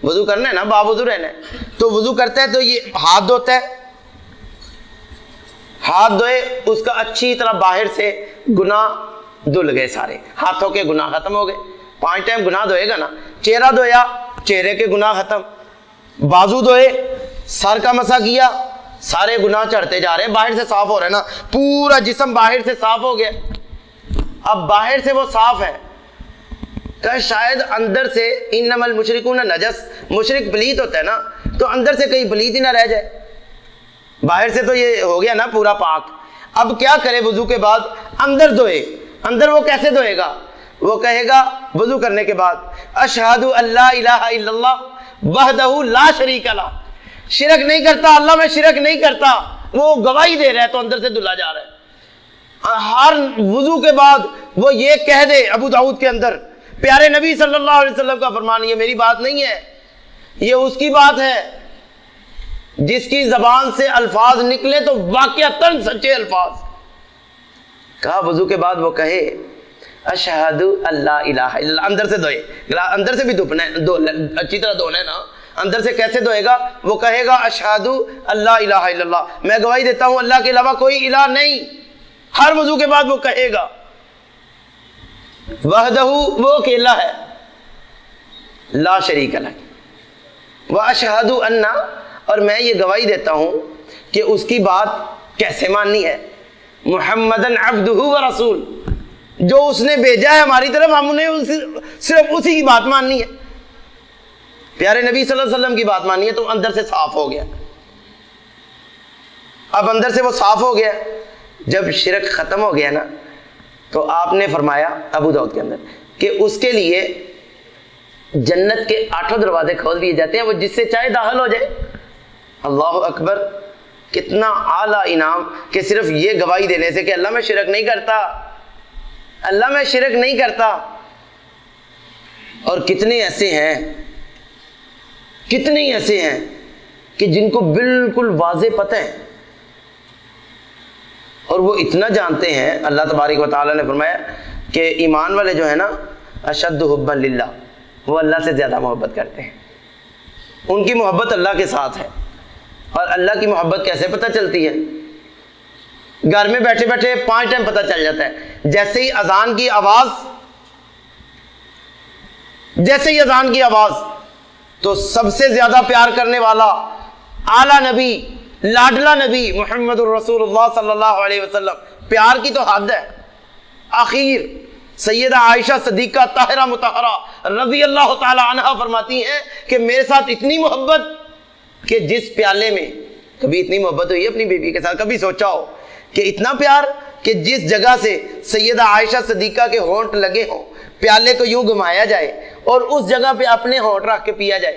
[SPEAKER 3] وضو کرنا ہے نا، باوضو رہنا ہے، تو وضو کرتا ہے تو یہ ہاتھ دھوتا ہے، ہاتھ دھوئے، اس کا اچھی طرح باہر سے گناہ دھل گئے، سارے ہاتھوں کے گناہ ختم ہو گئے۔ 5 ٹائم گناہ دھوئے گا نا، چہرہ دھویا، چہرے کے گناہ ختم، بازو دھوئے، سر کا مسح کیا، سارے گناہ چڑھتے جا رہے ہیں، باہر سے صاف ہو رہا ہے نا، پورا جسم باہر سے صاف ہو گیا۔ اب باہر سے وہ صاف ہے کہ شاید اندر سے انما المشرکون نجس، مشرک پلیت ہوتا ہے نا، تو اندر سے کہیں پلیت ہی نہ رہ جائے۔ باہر سے تو یہ ہو گیا نا پورا پاک۔ اب کیا کرے وضو کے بعد؟ اندر دھوئے۔ اندر وہ کیسے دھوئے گا؟ وہ کہے گا وضو کرنے کے بعد اشہد ان لا الہ الا اللہ وحدہ لا شریک لہ، شرک نہیں کرتا، اللہ میں شرک نہیں کرتا، وہ گواہی دے رہا ہے تو اندر سے دھلا جا رہا ہے۔ ہر وضو کے بعد وہ یہ کہہ دے، ابو داؤد کے اندر پیارے نبی صلی اللہ علیہ وسلم کا فرمان، یہ میری بات نہیں ہے، یہ اس کی بات ہے جس کی زبان سے الفاظ نکلے تو واقعتاً سچے الفاظ۔ کہا وضو کے بعد وہ کہے اشہد اللہ الہ الا اللہ، اندر سے دھوئے، اندر سے بھی دھونا ہے، اچھی طرح دھونا ہے نا۔ اندر سے کیسے دھوئے گا؟ وہ کہے گا اشہد اللہ الہ الا اللہ، میں گواہی دیتا ہوں اللہ کے علاوہ کوئی الہ نہیں۔ ہر وضو کے بعد وہ کہے گا وحدہ، وہ اکیلا ہے، لا شریک لہ، واشہد ان، اور میں یہ گواہی دیتا ہوں کہ اس کی بات کیسے ماننی ہے، محمدن عبدہ و رسول، جو اس نے بھیجا ہے ہماری طرف، ہم انہیں صرف اسی کی بات ماننی ہے، پیارے نبی صلی اللہ علیہ وسلم کی بات ماننی ہے۔ تو اندر سے صاف ہو گیا۔ اب اندر سے وہ صاف ہو گیا، جب شرک ختم ہو گیا نا، تو آپ نے فرمایا ابو داؤد کے اندر کہ اس کے لیے جنت کے 8 دروازے کھول دیے جاتے ہیں، وہ جس سے چاہے داخل ہو جائے۔ اللہ اکبر، کتنا اعلیٰ انعام کہ صرف یہ گواہی دینے سے کہ اللہ میں شرک نہیں کرتا، اللہ میں شرک نہیں کرتا۔ اور کتنے ایسے ہیں کہ جن کو بالکل واضح پتہ ہے اور وہ اتنا جانتے ہیں، اللہ تبارک و تعالیٰ نے فرمایا کہ ایمان والے جو ہیں نا اشد حبا للہ، وہ اللہ سے زیادہ محبت کرتے ہیں، ان کی محبت اللہ کے ساتھ ہے۔ اور اللہ کی محبت کیسے پتہ چلتی ہے؟ گھر میں بیٹھے بیٹھے 5 ٹائم پتہ چل جاتا ہے۔ جیسے ہی اذان کی آواز تو سب سے زیادہ پیار کرنے والا اعلیٰ نبی، لاڈلا نبی محمد الرسول اللہ صلی اللہ علیہ وسلم، پیار کی تو حد ہے۔ آخر سیدہ عائشہ صدیقہ طاہرہ مطہرہ رضی اللہ تعالی عنہا فرماتی ہیں کہ میرے ساتھ اتنی محبت کہ جس پیالے میں، کبھی اتنی محبت ہوئی اپنی بیوی کے ساتھ، کبھی سوچا ہو کہ اتنا پیار کہ جس جگہ سے سیدہ عائشہ صدیقہ کے ہونٹ لگے ہوں، پیالے کو یوں گھمایا جائے اور اس جگہ پہ اپنے ہونٹ رکھ کے پیا جائے،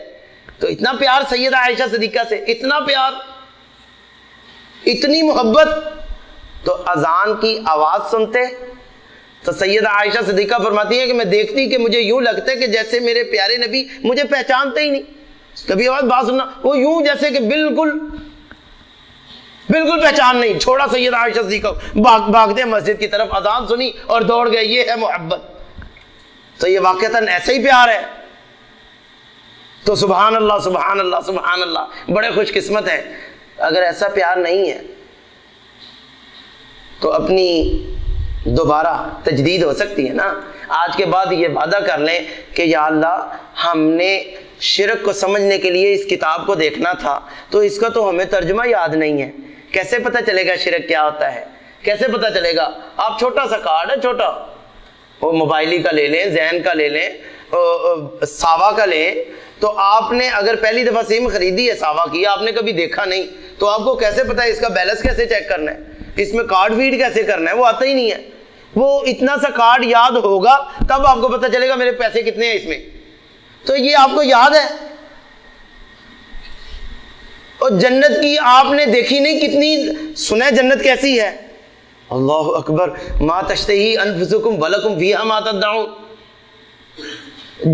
[SPEAKER 3] تو اتنا پیار سیدہ عائشہ صدیقہ سے، اتنا پیار۔ اتنی محبت. تو اذان کی آواز سنتے تو سیدہ عائشہ صدیقہ فرماتی ہیں کہ میں دیکھتی کہ مجھے یوں لگتا ہے کہ جیسے میرے پیارے نبی مجھے پہچانتے ہی نہیں. کبھی آواز بات سننا وہ یوں جیسے کہ بالکل پہچان نہیں. چھوڑا سیدہ عائشہ صدیقہ بھاگتے مسجد کی طرف, اذان سنی اور دوڑ گئے. یہ ہے محبت. تو یہ واقعتاً ایسا ہی پیار ہے. تو سبحان اللہ سبحان اللہ سبحان اللہ, بڑے خوش قسمت ہیں. اگر ایسا پیار نہیں ہے تو اپنی دوبارہ تجدید ہو سکتی ہے نا. آج کے بعد یہ وعدہ کر لیں کہ یا اللہ ہم نے شرک کو سمجھنے کے لیے اس کتاب کو دیکھنا تھا, تو اس کا تو ہمیں ترجمہ یاد نہیں ہے. کیسے پتہ چلے گا شرک کیا ہوتا ہے؟ کیسے پتہ چلے گا؟ آپ چھوٹا سا کارڈ ہے, چھوٹا, وہ موبائلی کا لے لیں, زین کا لے لیں, ساوا کا لیں. تو آپ نے اگر پہلی دفعہ سم خریدی ہے ساوا کی, آپ نے کبھی دیکھا نہیں, تو آپ کو کیسے پتہ ہے اس کا بیلنس کیسے چیک کرنا ہے, اس میں کارڈ فیڈ کیسے کرنا ہے؟ وہ آتا ہی نہیں ہے. وہ اتنا سا کارڈ یاد ہوگا تب آپ کو پتہ چلے گا میرے پیسے کتنے ہیں اس میں. تو یہ آپ کو یاد ہے. اور جنت کی آپ نے دیکھی نہیں, کتنی سنا جنت کیسی ہے. اللہ اکبر, ما تشتہی انفسکم ولکم فیہا ما تدعون.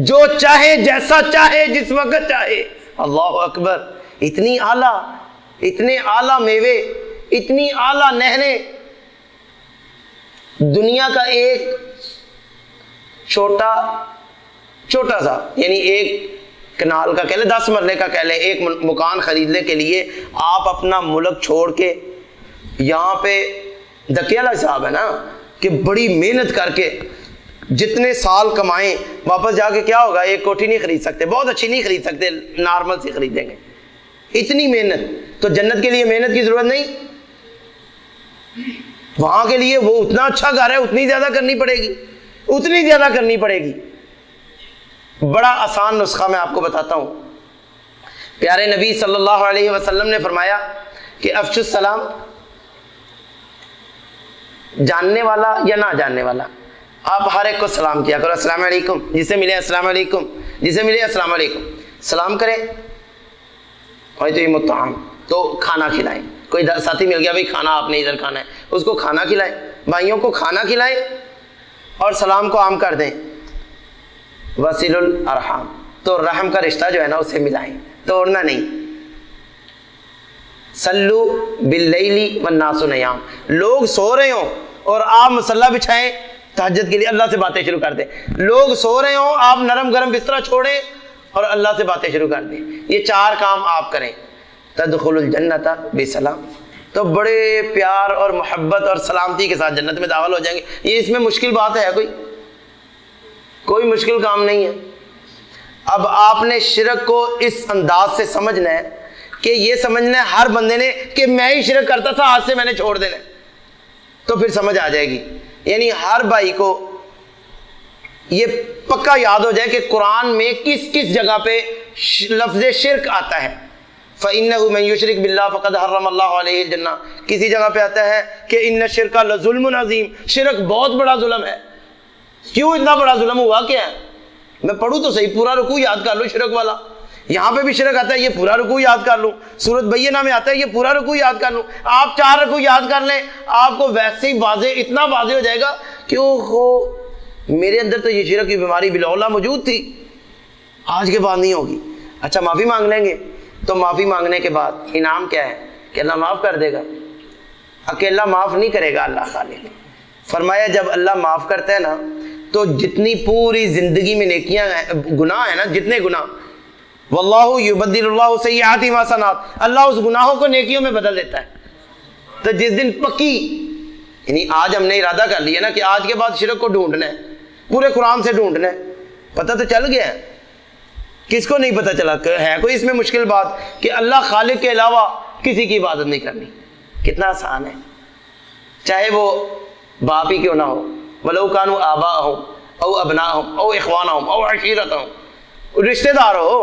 [SPEAKER 3] جو چاہے جیسا چاہے جس وقت چاہے. اللہ اکبر. اتنی اعلیٰ, اتنے اعلیٰ میوے, اتنی اعلیٰ نہریں. دنیا کا ایک چھوٹا سا یعنی ایک کنال کا کہہ لیں, 10 مرلے کا کہہ لیں, ایک مکان خریدنے کے لیے آپ اپنا ملک چھوڑ کے یہاں پہ دھکے والا حساب ہے نا کہ بڑی محنت کر کے جتنے سال کمائیں, واپس جا کے کیا ہوگا, ایک کوٹھی نہیں خرید سکتے, بہت اچھی نہیں خرید سکتے, نارمل سی خریدیں گے. اتنی محنت. تو جنت کے لیے محنت کی ضرورت نہیں. وہاں کے لیے وہ اتنا اچھا گھر ہے, اتنی زیادہ کرنی پڑے گی, اتنی زیادہ کرنی پڑے گی. بڑا آسان نسخہ میں آپ کو بتاتا ہوں. پیارے نبی صلی اللہ علیہ وسلم نے فرمایا کہ افشوا السلام, جاننے والا یا نہ جاننے والا, آپ ہر ایک کو سلام کیا کرو. السلام علیکم, جسے ملے السلام علیکم, جسے ملے السلام علیکم, سلام کرے. اور تو یہ مطعم, تو کھانا کھلائیں. کوئی ساتھی مل گیا, بھائی کھانا آپ نے ادھر کھانا ہے, اس کو کھانا کھلائیں. بھائیوں کو کھانا کھلائیں اور سلام کو عام کر دیں. وصل الارحام, تو رحم کا رشتہ جو ہے نا اسے ملائیں, توڑنا نہیں. صلو باللیل والناس نیام, لوگ سو رہے ہوں اور آپ مصلی بچھائیں تہجد کے لیے, اللہ سے باتیں شروع کر دیں. لوگ سو رہے ہوں, آپ نرم گرم بستر چھوڑیں اور اللہ سے باتیں شروع کر دیں. یہ 4 کام آپ کریں, تدخل الجنت بسلام, تو بڑے پیار اور محبت اور سلامتی کے ساتھ جنت میں داخل ہو جائیں گے. یہ اس میں مشکل بات ہے کوئی مشکل کام نہیں ہے. اب آپ نے شرک کو اس انداز سے سمجھنا ہے کہ یہ سمجھنا ہے ہر بندے نے کہ میں ہی شرک کرتا تھا, آج سے میں نے چھوڑ دینا, تو پھر سمجھ آ جائے گی. یعنی ہر بھائی کو یہ پکا یاد ہو جائے کہ قرآن میں کس کس جگہ پہ لفظ شرک آتا ہے. فَإِنَّهُ مَن يُشْرِكْ بِاللَّهِ فَقَدْ حَرَّمَ اللَّهُ عَلَيْهِ الْجَنَّةَ. کسی جگہ پہ آتا ہے کہ إِنَّ الشِّرْكَ لَظُلْمٌ عَظِيمٌ, شرک بہت بڑا ظلم ہے. کیوں اتنا بڑا ظلم ہوا کیا ہے؟ میں پڑھوں تو صحیح, پورا رکوع یاد کر لوں شرک والا. یہاں پہ بھی شرک آتا ہے, یہ پورا رکوع یاد کر لوں. سورۃ بینہ میں آتا ہے, یہ پورا رکوع یاد کر لوں. آپ 4 رکوع یاد کر لیں, آپ کو ویسے ہی واضح, اتنا واضح ہو جائے گا کہ اوہو میرے اندر تو یہ شرک کی بیماری بالاولا موجود تھی, آج کے بعد نہیں ہوگی. اچھا معافی مانگ لیں گے, تو معافی مانگنے کے بعد انعام کیا ہے کہ اللہ معاف کر دے گا. اکیلا معاف نہیں کرے گا اللہ خالق. فرمایا جب اللہ معاف کرتا ہے نا تو جتنی پوری زندگی میں نیکیاں گناہ ہیں نا, جتنے گناہ, واللہ یبدل اللہ سیئات حسنات, اللہ اس گناہوں کو نیکیوں میں بدل دیتا ہے. تو جس دن پکی, یعنی آج ہم نے ارادہ کر لیا نا کہ آج کے بعد شرک کو ڈھونڈنا ہے, پورے قرآن سے ڈھونڈنا ہے. پتہ تو چل گیا ہے, کس کو نہیں پتہ چلا ہے کوئی اس میں مشکل بات کہ اللہ خالق کے علاوہ کسی کی عبادت نہیں کرنی. کتنا آسان ہے, چاہے وہ باپ ہی کیوں نہ ہو, ولو کانوا آباءہم او ابناءہم او اخوانہم او عشیرتہم, رشتہ دار ہو.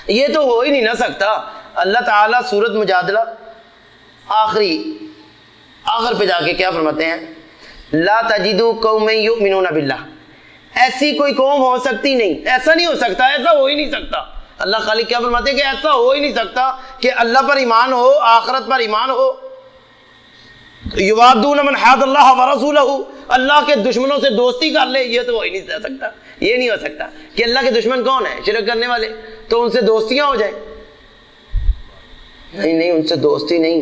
[SPEAKER 3] یہ تو ہو ہی نہیں نہ سکتا. اللہ تعالیٰ سورۃ مجادلہ آخر پہ جا کے کیا فرماتے ہیں, لا تجدوا قوما یؤمنون باللہ, ایسی کوئی قوم ہو سکتی نہیں, ایسا نہیں ہو سکتا, ایسا ہو ہی نہیں سکتا. اللہ خالق کیا فرماتے ہیں کہ ایسا ہو ہی نہیں سکتا کہ اللہ پر ایمان ہو، آخرت پر ایمان ہو. یوادون من حاد اللہ ورسولہ، اللہ کے دشمنوں سے دوستی کر لے، یہ تو ہو ہی نہیں سکتا. یہ نہیں ہو سکتا کہ اللہ کے دشمن کون ہیں؟ شرک کرنے والے. تو ان سے دوستیاں ہو جائیں. نہیں، ان سے دوستی نہیں،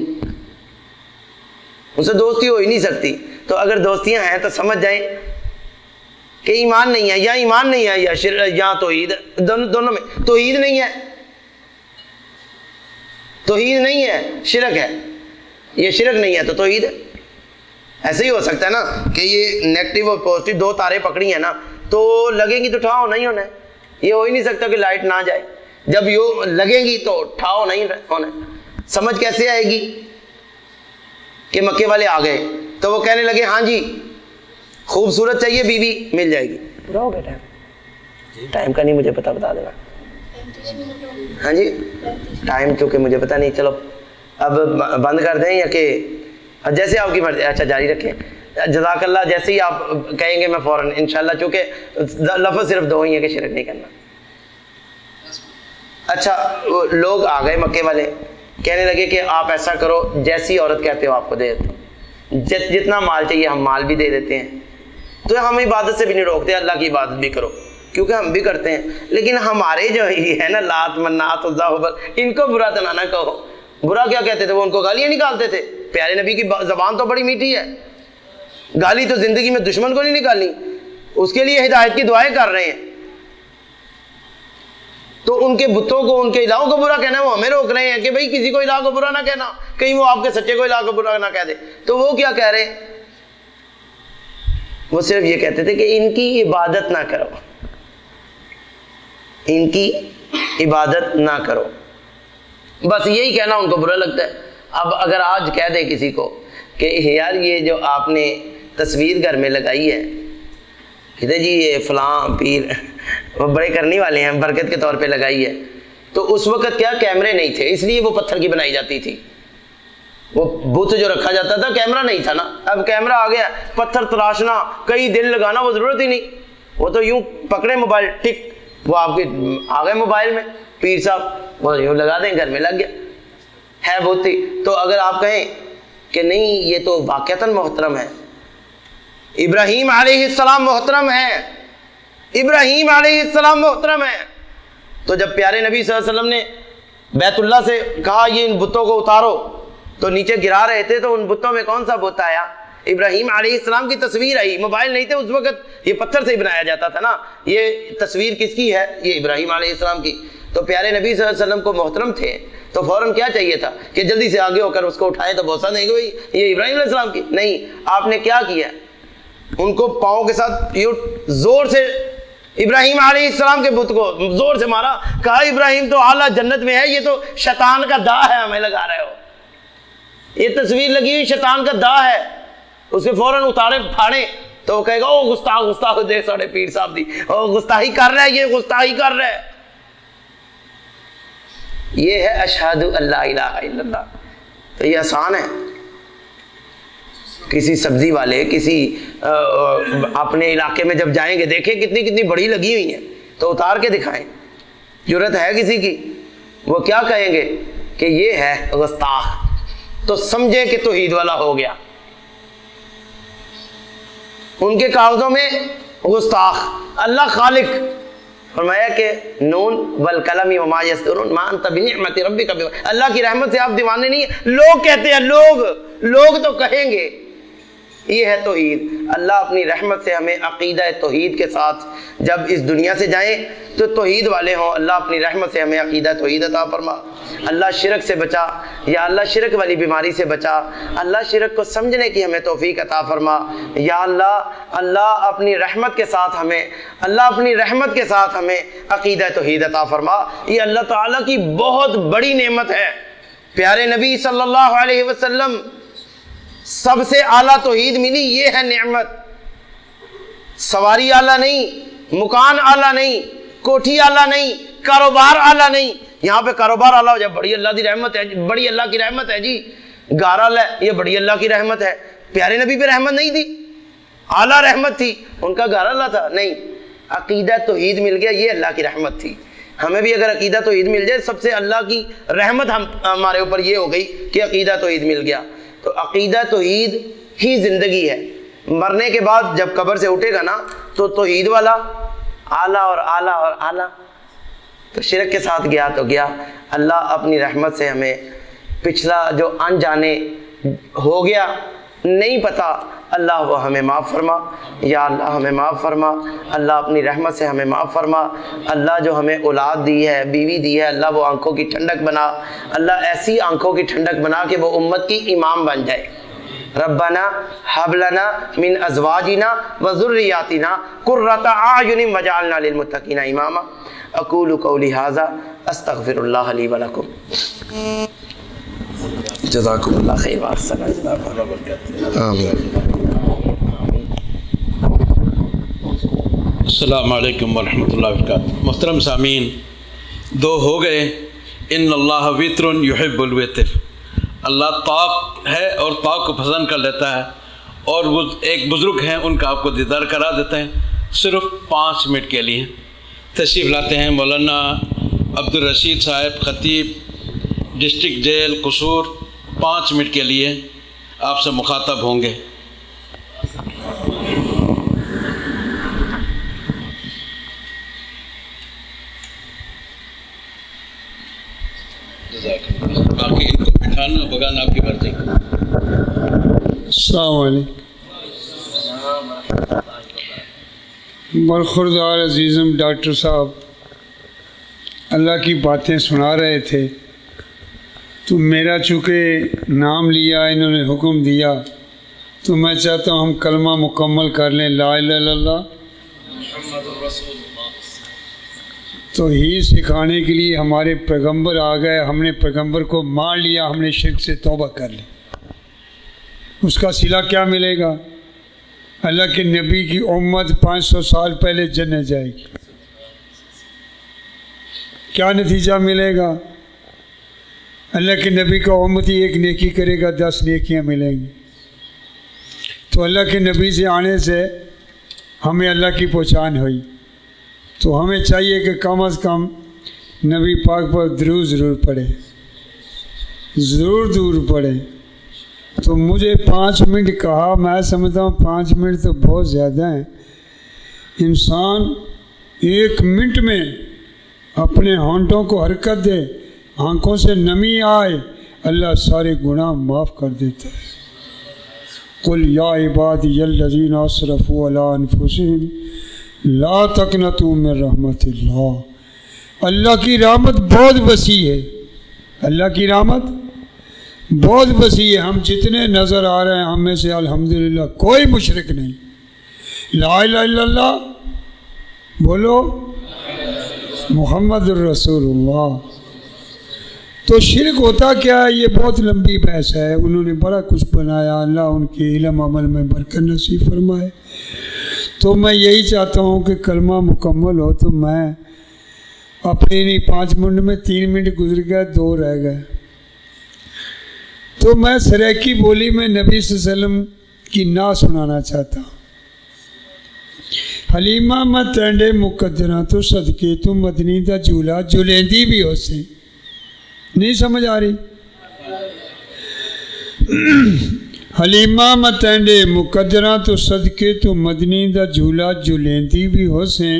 [SPEAKER 3] ان سے دوستی ہو ہی نہیں سکتی. تو اگر دوستیاں ہیں تو سمجھ جائیں کہ ایمان نہیں ہے، یا ایمان نہیں ہے یا توحید، دونوں میں توحید نہیں ہے. توحید نہیں ہے، شرک ہے. یہ شرک نہیں ہے تو توحید ہے. ایسے ہی ہو سکتا ہے نا کہ یہ نیگیٹو اور پازیٹیو دو تاریں پکڑی ہیں نا، تو لگیں گی تو ٹھاؤ نہیں ہونا ہے. یہ ہو ہی نہیں سکتا کہ لائٹ نہ جائے. جب یہ لگیں گی تو ٹھاؤ نہیں ہونا ہے. سمجھ کیسے آئے گی کہ مکے والے آ گئے تو وہ کہنے لگے ہاں جی خوبصورت چاہیے بیوی، مل جائے گی. پورا ہو گیا ٹائم کا نہیں مجھے پتا، بتا دینا. ہاں جی ٹائم چونکہ مجھے پتا نہیں. چلو اب بند کر دیں یا کہ جیسے آپ کی مرضی. اچھا جاری رکھیں. جزاک اللہ. جیسے ہی آپ کہیں گے میں فوراً انشاءاللہ، چونکہ لفظ صرف دو ہی ہیں کہ شرک نہیں کرنا. اچھا لوگ آ گئے مکے والے، کہنے لگے کہ آپ ایسا کرو جیسی عورت کہتے ہو آپ کو دے دیتے ہیں، جتنا مال چاہیے ہم مال بھی دے دیتے ہیں. تو ہم عبادت سے بھی نہیں روکتے، اللہ کی عبادت بھی کرو کیونکہ ہم بھی کرتے ہیں. لیکن ہمارے جو یہ ہے نا لات منات عزا حبل، ان کو برا تو نہ کہو. برا کیا کہتے تھے؟ وہ ان کو گالیاں نکالتے تھے. پیارے نبی کی زبان تو بڑی میٹھی ہے، گالی تو زندگی میں دشمن کو نہیں نکالنی. اس کے لیے ہدایت کی دعائیں کر رہے ہیں. تو ان کے بتوں کو، ان کے الہوں کو برا کہنا ہے، وہ ہمیں روک رہے ہیں کہ بھئی کسی کو الہ کو برا نہ کہنا، کہیں وہ آپ کے سچے کو الہ کو برا نہ کہہ دے. تو وہ کیا کہہ رہے ہیں؟ وہ صرف یہ کہتے تھے کہ ان کی عبادت نہ کرو، ان کی عبادت نہ کرو. بس یہی کہنا ان کو برا لگتا ہے. اب اگر آج کہہ دیں کسی کو کہ یار یہ جو آپ نے تصویر گھر میں لگائی ہے، کہتے جی یہ فلاں پیر وہ بڑے کرنے والے ہیں، برکت کے طور پہ لگائی ہے. تو اس وقت کیا کیمرے نہیں تھے، اس لیے وہ پتھر کی بنائی جاتی تھی. وہ بت جو رکھا جاتا تھا کیمرہ نہیں تھا نا. اب کیمرہ آ گیا، پتھر تراشنا، کئی دن لگانا وہ ضرورت ہی نہیں. وہ تو یوں پکڑے موبائل، ٹک وہ آپ کے آ گئے موبائل میں. پیر صاحب وہ یوں لگا دیں، گھر میں لگ گیا. ہے بہت ہی. تو اگر آپ کہیں کہ نہیں یہ تو واقعتاً محترم ہے، ابراہیم علیہ السلام محترم ہے، ابراہیم علیہ السلام محترم ہے. تو جب پیارے نبی صلی اللہ علیہ وسلم نے بیت اللہ سے کہا یہ ان بتوں کو اتارو، تو نیچے گرا رہے تھے، تو ان بتوں میں کون سا بت آیا؟ ابراہیم علیہ السلام کی تصویر آئی. موبائل نہیں تھے اس وقت، یہ پتھر سے ہی بنایا جاتا تھا نا. یہ تصویر کس کی ہے؟ یہ ابراہیم علیہ السلام کی. تو پیارے نبی صلی اللہ علیہ وسلم کو محترم تھے تو فوراً کیا چاہیے تھا کہ جلدی سے آگے ہو کر اس کو اٹھائیں تو بوسہ دیں گے یہ ابراہیم علیہ السلام کی. نہیں، آپ نے کیا کیا؟ ان کو پاؤں کے ساتھ یوں زور سے ابراہیم علیہ السلام کے بت کو زور سے مارا. کہا ابراہیم تو اعلیٰ جنت میں ہے، یہ تو شیطان کا دا ہے، ہمیں لگا رہے ہو. یہ تصویر لگی ہوئی شیطان کا دا ہے. اس کے فوراً اتارے پھاڑے تو وہ کہے گا او گستاخ گستاخ، دیکھ ساڑھے پیر صاحب دی او گستاخی کر رہا ہے، یہ گستاخی کر رہا ہے. یہ ہے اشہد اللہ الہ الا اللہ. تو یہ آسان ہے. کسی سبزی والے کسی اپنے علاقے میں جب جائیں گے دیکھیں کتنی کتنی بڑی لگی ہوئی ہیں تو اتار کے دکھائیں. جرت ہے کسی کی؟ وہ کیا کہیں گے کہ یہ ہے گستاخ. تو سمجھے کہ توحید والا ہو گیا. ان کے کاغذوں میں گستاخ. اللہ خالق فرمایا کہ نون والقلم وما یسطرون ما انت بنعمت ربک. اللہ کی رحمت سے آپ دیوانے نہیں ہیں. لوگ کہتے ہیں، لوگ تو کہیں گے. یہ ہے توحید. اللہ اپنی رحمت سے ہمیں عقیدہ توحید کے ساتھ جب اس دنیا سے جائیں تو توحید والے ہوں. اللہ اپنی رحمت سے ہمیں عقیدہ توحید عطا فرما. اللہ شرک سے بچا، یا اللہ شرک والی بیماری سے بچا. اللہ شرک کو سمجھنے کی ہمیں توفیق عطا فرما. یا اللہ اپنی رحمت کے ساتھ ہمیں، اللہ اپنی رحمت کے ساتھ ہمیں عقیدہ توحید عطا فرما. یہ اللہ تعالیٰ کی بہت بڑی نعمت ہے. پیارے نبی صلی اللہ علیہ وسلم سب سے اعلیٰ توحید ملی، یہ ہے نعمت. سواری اعلیٰ نہیں، مکان اعلیٰ نہیں، کوٹھی اعلیٰ نہیں، کاروبار اعلیٰ نہیں. یہاں پہ کاروبار اعلیٰ ہو جائے بڑی اللہ کی رحمت ہے، بڑی اللہ کی رحمت ہے. جی گھر اعلیٰ ہے، یہ بڑی اللہ کی رحمت ہے. پیارے نبی پہ رحمت نہیں تھی، اعلیٰ رحمت تھی. ان کا گھر اعلیٰ تھا؟ نہیں. عقیدہ توحید مل گیا، یہ اللہ کی رحمت تھی. ہمیں بھی اگر عقیدہ توحید مل جائے، سب سے اللہ کی رحمت ہمارے اوپر یہ ہو گئی کہ عقیدہ توحید مل گیا۔ تو عقیدہ توحید ہی زندگی ہے۔ مرنے کے بعد جب قبر سے اٹھے گا نا تو توحید والا اعلیٰ اور اعلیٰ اور اعلیٰ، تو شرک کے ساتھ گیا تو گیا۔ اللہ اپنی رحمت سے ہمیں پچھلا جو انجانے ہو گیا نہیں پتہ، اللہ وہ ہمیں معاف فرما، یا اللہ ہمیں معاف فرما، اللہ اپنی رحمت سے ہمیں معاف فرما۔ اللہ جو ہمیں اولاد دی ہے، بیوی دی ہے، اللہ وہ آنکھوں کی ٹھنڈک بنا، اللہ ایسی آنکھوں کی ٹھنڈک بنا کہ وہ امت کی امام بن جائے۔ ربنا ہب لنا من ازواجنا وذریاتنا قرۃ اعین واجعلنا للمتقین اماما۔ اقول قولی ھذا استغفر اللہ لی ولکم۔ جزاکم اللہ خیر واحسن آمین۔
[SPEAKER 1] السلام علیکم ورحمۃ اللہ وبرکاتہ۔ محترم سامعین، دو ہو گئے، ان اللہ وطر یحب الوطر، اللہ طاق ہے اور طاق کو پسند کر لیتا ہے، اور وہ ایک بزرگ ہیں، ان کا آپ کو دیدار کرا دیتے ہیں صرف 5 منٹ کے لیے۔ تشریف لاتے ہیں مولانا عبدالرشید صاحب، خطیب ڈسٹرکٹ جیل قصور، 5 منٹ کے لیے آپ سے مخاطب ہوں گے۔ باقی ان کو بٹھانا بگانا آپ کی مرضی۔
[SPEAKER 4] السلام علیکم۔ برخوردار عزیزم ڈاکٹر صاحب اللہ کی باتیں سنا رہے تھے، تو میرا چونکہ نام لیا، انہوں نے حکم دیا، تو میں چاہتا ہوں ہم کلمہ مکمل کر لیں، لا الہ الا اللہ محمد رسول اللہ۔ تو ہی سکھانے کے لیے ہمارے پیغمبر آ گئے، ہم نے پیغمبر کو مان لیا، ہم نے شرک سے توبہ کر لی، اس کا صلہ کیا ملے گا؟ اللہ کے نبی کی امت 500 سال پہلے جنت جائے گی، کیا نتیجہ ملے گا؟ اللہ کے نبی کا امتی ایک نیکی کرے گا 10 نیکیاں ملیں گی۔ تو اللہ کے نبی سے آنے سے ہمیں اللہ کی پہچان ہوئی، تو ہمیں چاہیے کہ کم از کم نبی پاک پر درود ضرور پڑھے، ضرور پڑھے۔ تو مجھے 5 منٹ کہا، میں سمجھتا ہوں 5 منٹ تو بہت زیادہ ہیں۔ انسان 1 منٹ میں اپنے ہونٹوں کو حرکت دے، آنکھوں سے نمی آئے، اللہ سارے گناہ معاف کر دیتا ہے۔ قل یا عبادی الذین اسرفوا علی انفسہم لا تقنطوا من رحمت اللہ۔ اللہ کی رحمت بہت وسیع ہے، اللہ کی رحمت بہت وسیع ہے۔ ہم جتنے نظر آ رہے ہیں ہم میں سے الحمدللہ کوئی مشرک نہیں۔ لا الہ الا اللہ بولو، محمد الرسول اللہ۔ تو شرک ہوتا کیا ہے؟ یہ بہت لمبی بحث ہے، انہوں نے بڑا کچھ بنایا، اللہ ان کے علم عمل میں برکت نصیب فرمائے۔ تو میں یہی چاہتا ہوں کہ کلمہ مکمل ہو، تو میں اپنے نہیں 5 منٹ میں 3 منٹ گزر گئے، 2 رہ گئے۔ تو میں سریکی بولی میں نبی صلی اللہ علیہ وسلم کی نعت سنانا چاہتا ہوں۔ حلیمہ میں تینڈے مقدرہ تو صدقے تو مدنی دا جھولا جھولیندی بھی ہو سے، نہیں سمجھ آ رہی؟ حلیمہ میں تینڈے مقدرہ تو صدقے تو مدنی دا جھولا جھولیندی بھی ہو سے،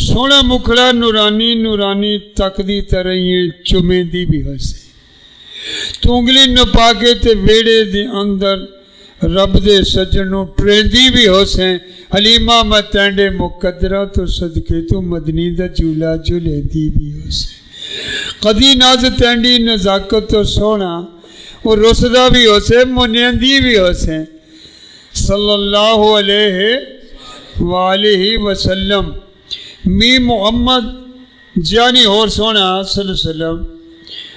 [SPEAKER 4] سونا مکھڑا نورانی نورانی تک دی طرح چمیندی بھی ہو سے، تو انگلی نپا کے تے ویڑے دے اندر رب دے سجنوں ٹریندی بھی ہو سے، حلیمہ میں تینڈے مقدرہ تو صدقے تو مدنی دا جھولا جھولیندی بھی ہو سے، قدی ناز تینڈی نزاکت تو سونا وہ رسدہ بھی ہو سے، منیندی بھی ہو سے، صلی اللہ علیہ وآلہ وسلم۔ می محمد جانی اور سونا صلی اللہ علیہ وسلم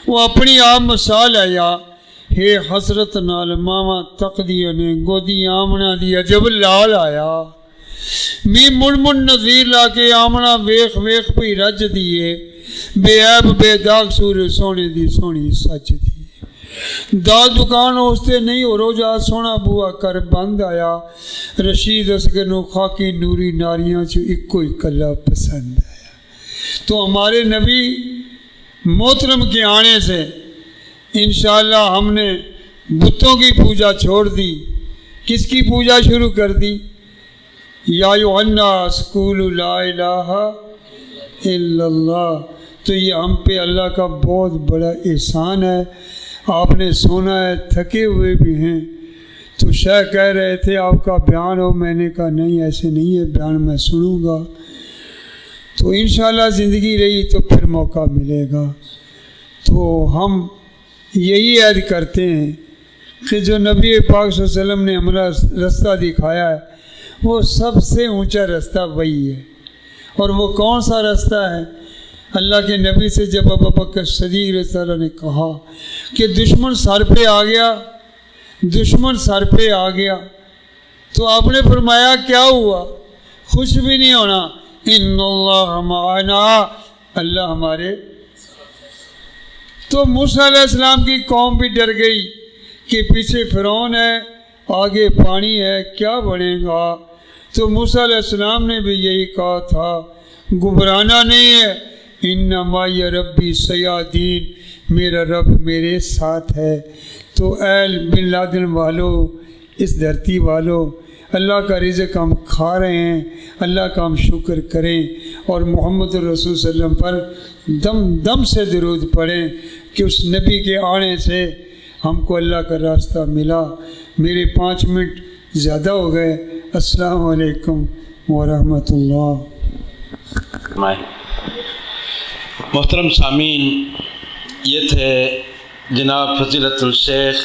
[SPEAKER 4] وہ اپنی آپ مثال آیا، ہے حسرت نال ماما تقدی نے گودی آمنا دیا جب لال آیا، می من نظیر لا کے آمنا ویخ ویخ پی رج دیے، بے عیب بے داغ سور سونے دی سونی سچ دی، دال دکان ہوستے نہیں ہو روجہ سونا بوا کر بند آیا، رشید اصغر نو خاکی نوری ناریاں چو ایک کوئی کلا پسند آیا، تو ہمارے نبی محترم کے آنے سے انشاءاللہ ہم نے بتوں کی پوجا چھوڑ دی، کس کی پوجا شروع کر دی؟ یا ایھا الناس قولوا لا الہ الا اللہ۔ تو یہ ہم پہ اللہ کا بہت بڑا احسان ہے۔ آپ نے سنا ہے، تھکے ہوئے بھی ہیں، تو شیخ کہہ رہے تھے آپ کا بیان ہو، میں نے کہا نہیں ایسے نہیں ہے، بیان میں سنوں گا، تو انشاءاللہ زندگی رہی تو پھر موقع ملے گا۔ تو ہم یہی عہد کرتے ہیں کہ جو نبی پاک صلی اللہ علیہ وسلم نے ہمارا رستہ دکھایا ہے وہ سب سے اونچا رستہ وہی ہے۔ اور وہ کون سا رستہ ہے؟ اللہ کے نبی سے جب ابو بکر صدیق رضی اللہ عنہ نے کہا کہ دشمن سر پہ آ گیا، دشمن سر پہ آ گیا، تو آپ نے فرمایا کیا ہوا؟ خوش بھی نہیں ہونا، ان اللہ معنا، اللہ ہمارے۔ تو موسیٰ علیہ السلام کی قوم بھی ڈر گئی کہ پیچھے فرعون ہے، آگے پانی ہے، کیا بنے گا؟ تو موسیٰ علیہ السلام نے بھی یہی کہا تھا، گھبرانا نہیں ہے، انما یا ربی سیادین، میرا رب میرے ساتھ ہے۔ تو اے بن لادن والو، اس دھرتی والو، اللہ کا رزق ہم کھا رہے ہیں، اللہ کا ہم شکر کریں، اور محمد رسول صلی اللہ علیہ وسلم پر دم دم سے درود پڑھیں کہ اس نبی کے آنے سے ہم کو اللہ کا راستہ ملا۔ میرے 5 منٹ زیادہ ہو گئے۔ السلام علیکم ورحمۃ اللہ۔
[SPEAKER 1] محترم سامعین، یہ تھے جناب فضیلت الشیخ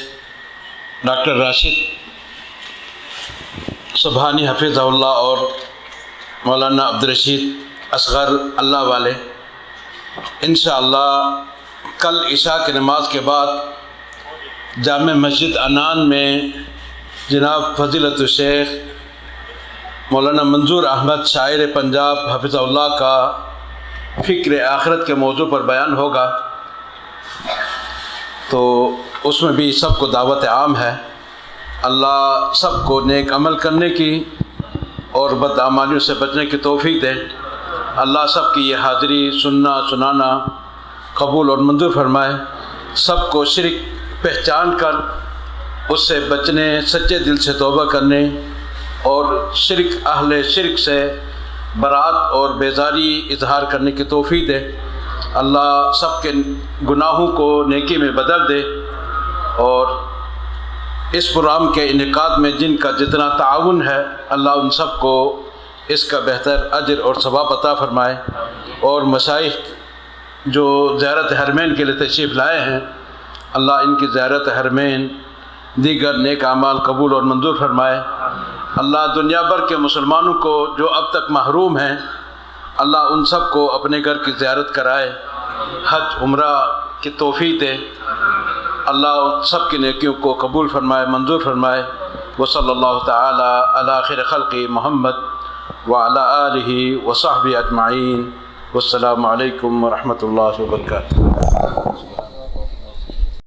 [SPEAKER 1] ڈاکٹر راشد سبحانی حفظہ اللہ اور مولانا عبدالرشید اصغر اللہ والے۔ انشاءاللہ کل عشاء کی نماز کے بعد جامع مسجد انان میں جناب فضیلت الشیخ مولانا منظور احمد شاعر پنجاب حفظہ اللہ کا فکر آخرت کے موضوع پر بیان ہوگا، تو اس میں بھی سب کو دعوت عام ہے۔ اللہ سب کو نیک عمل کرنے کی اور بدعمالیوں سے بچنے کی توفیق دے۔ اللہ سب کی یہ حاضری سننا سنانا قبول اور منظور فرمائے۔ سب کو شرک پہچان کر اس سے بچنے، سچے دل سے توبہ کرنے اور اہل شرک سے برات اور بیزاری اظہار کرنے کی توفیق دے۔ اللہ سب کے گناہوں کو نیکی میں بدل دے، اور اس پروگرام کے انعقاد میں جن کا جتنا تعاون ہے اللہ ان سب کو اس کا بہتر اجر اور ثواب عطا فرمائے، اور مشائخ جو زیارت حرمین کے لیے تشریف لائے ہیں اللہ ان کی زیارت حرمین دیگر نیک اعمال قبول اور منظور فرمائے۔ اللہ دنیا بھر کے مسلمانوں کو جو اب تک محروم ہیں اللہ ان سب کو اپنے گھر کی زیارت کرائے، حج عمرہ کی توفیق دے۔ اللہ سب کی نیکیوں کو قبول فرمائے، منظور فرمائے۔ وصلی اللہ تعالی علی خیر خلق محمد وعلی آلہ وصحبہ اجمعین۔ والسلام علیکم ورحمۃ اللہ وبرکاتہ۔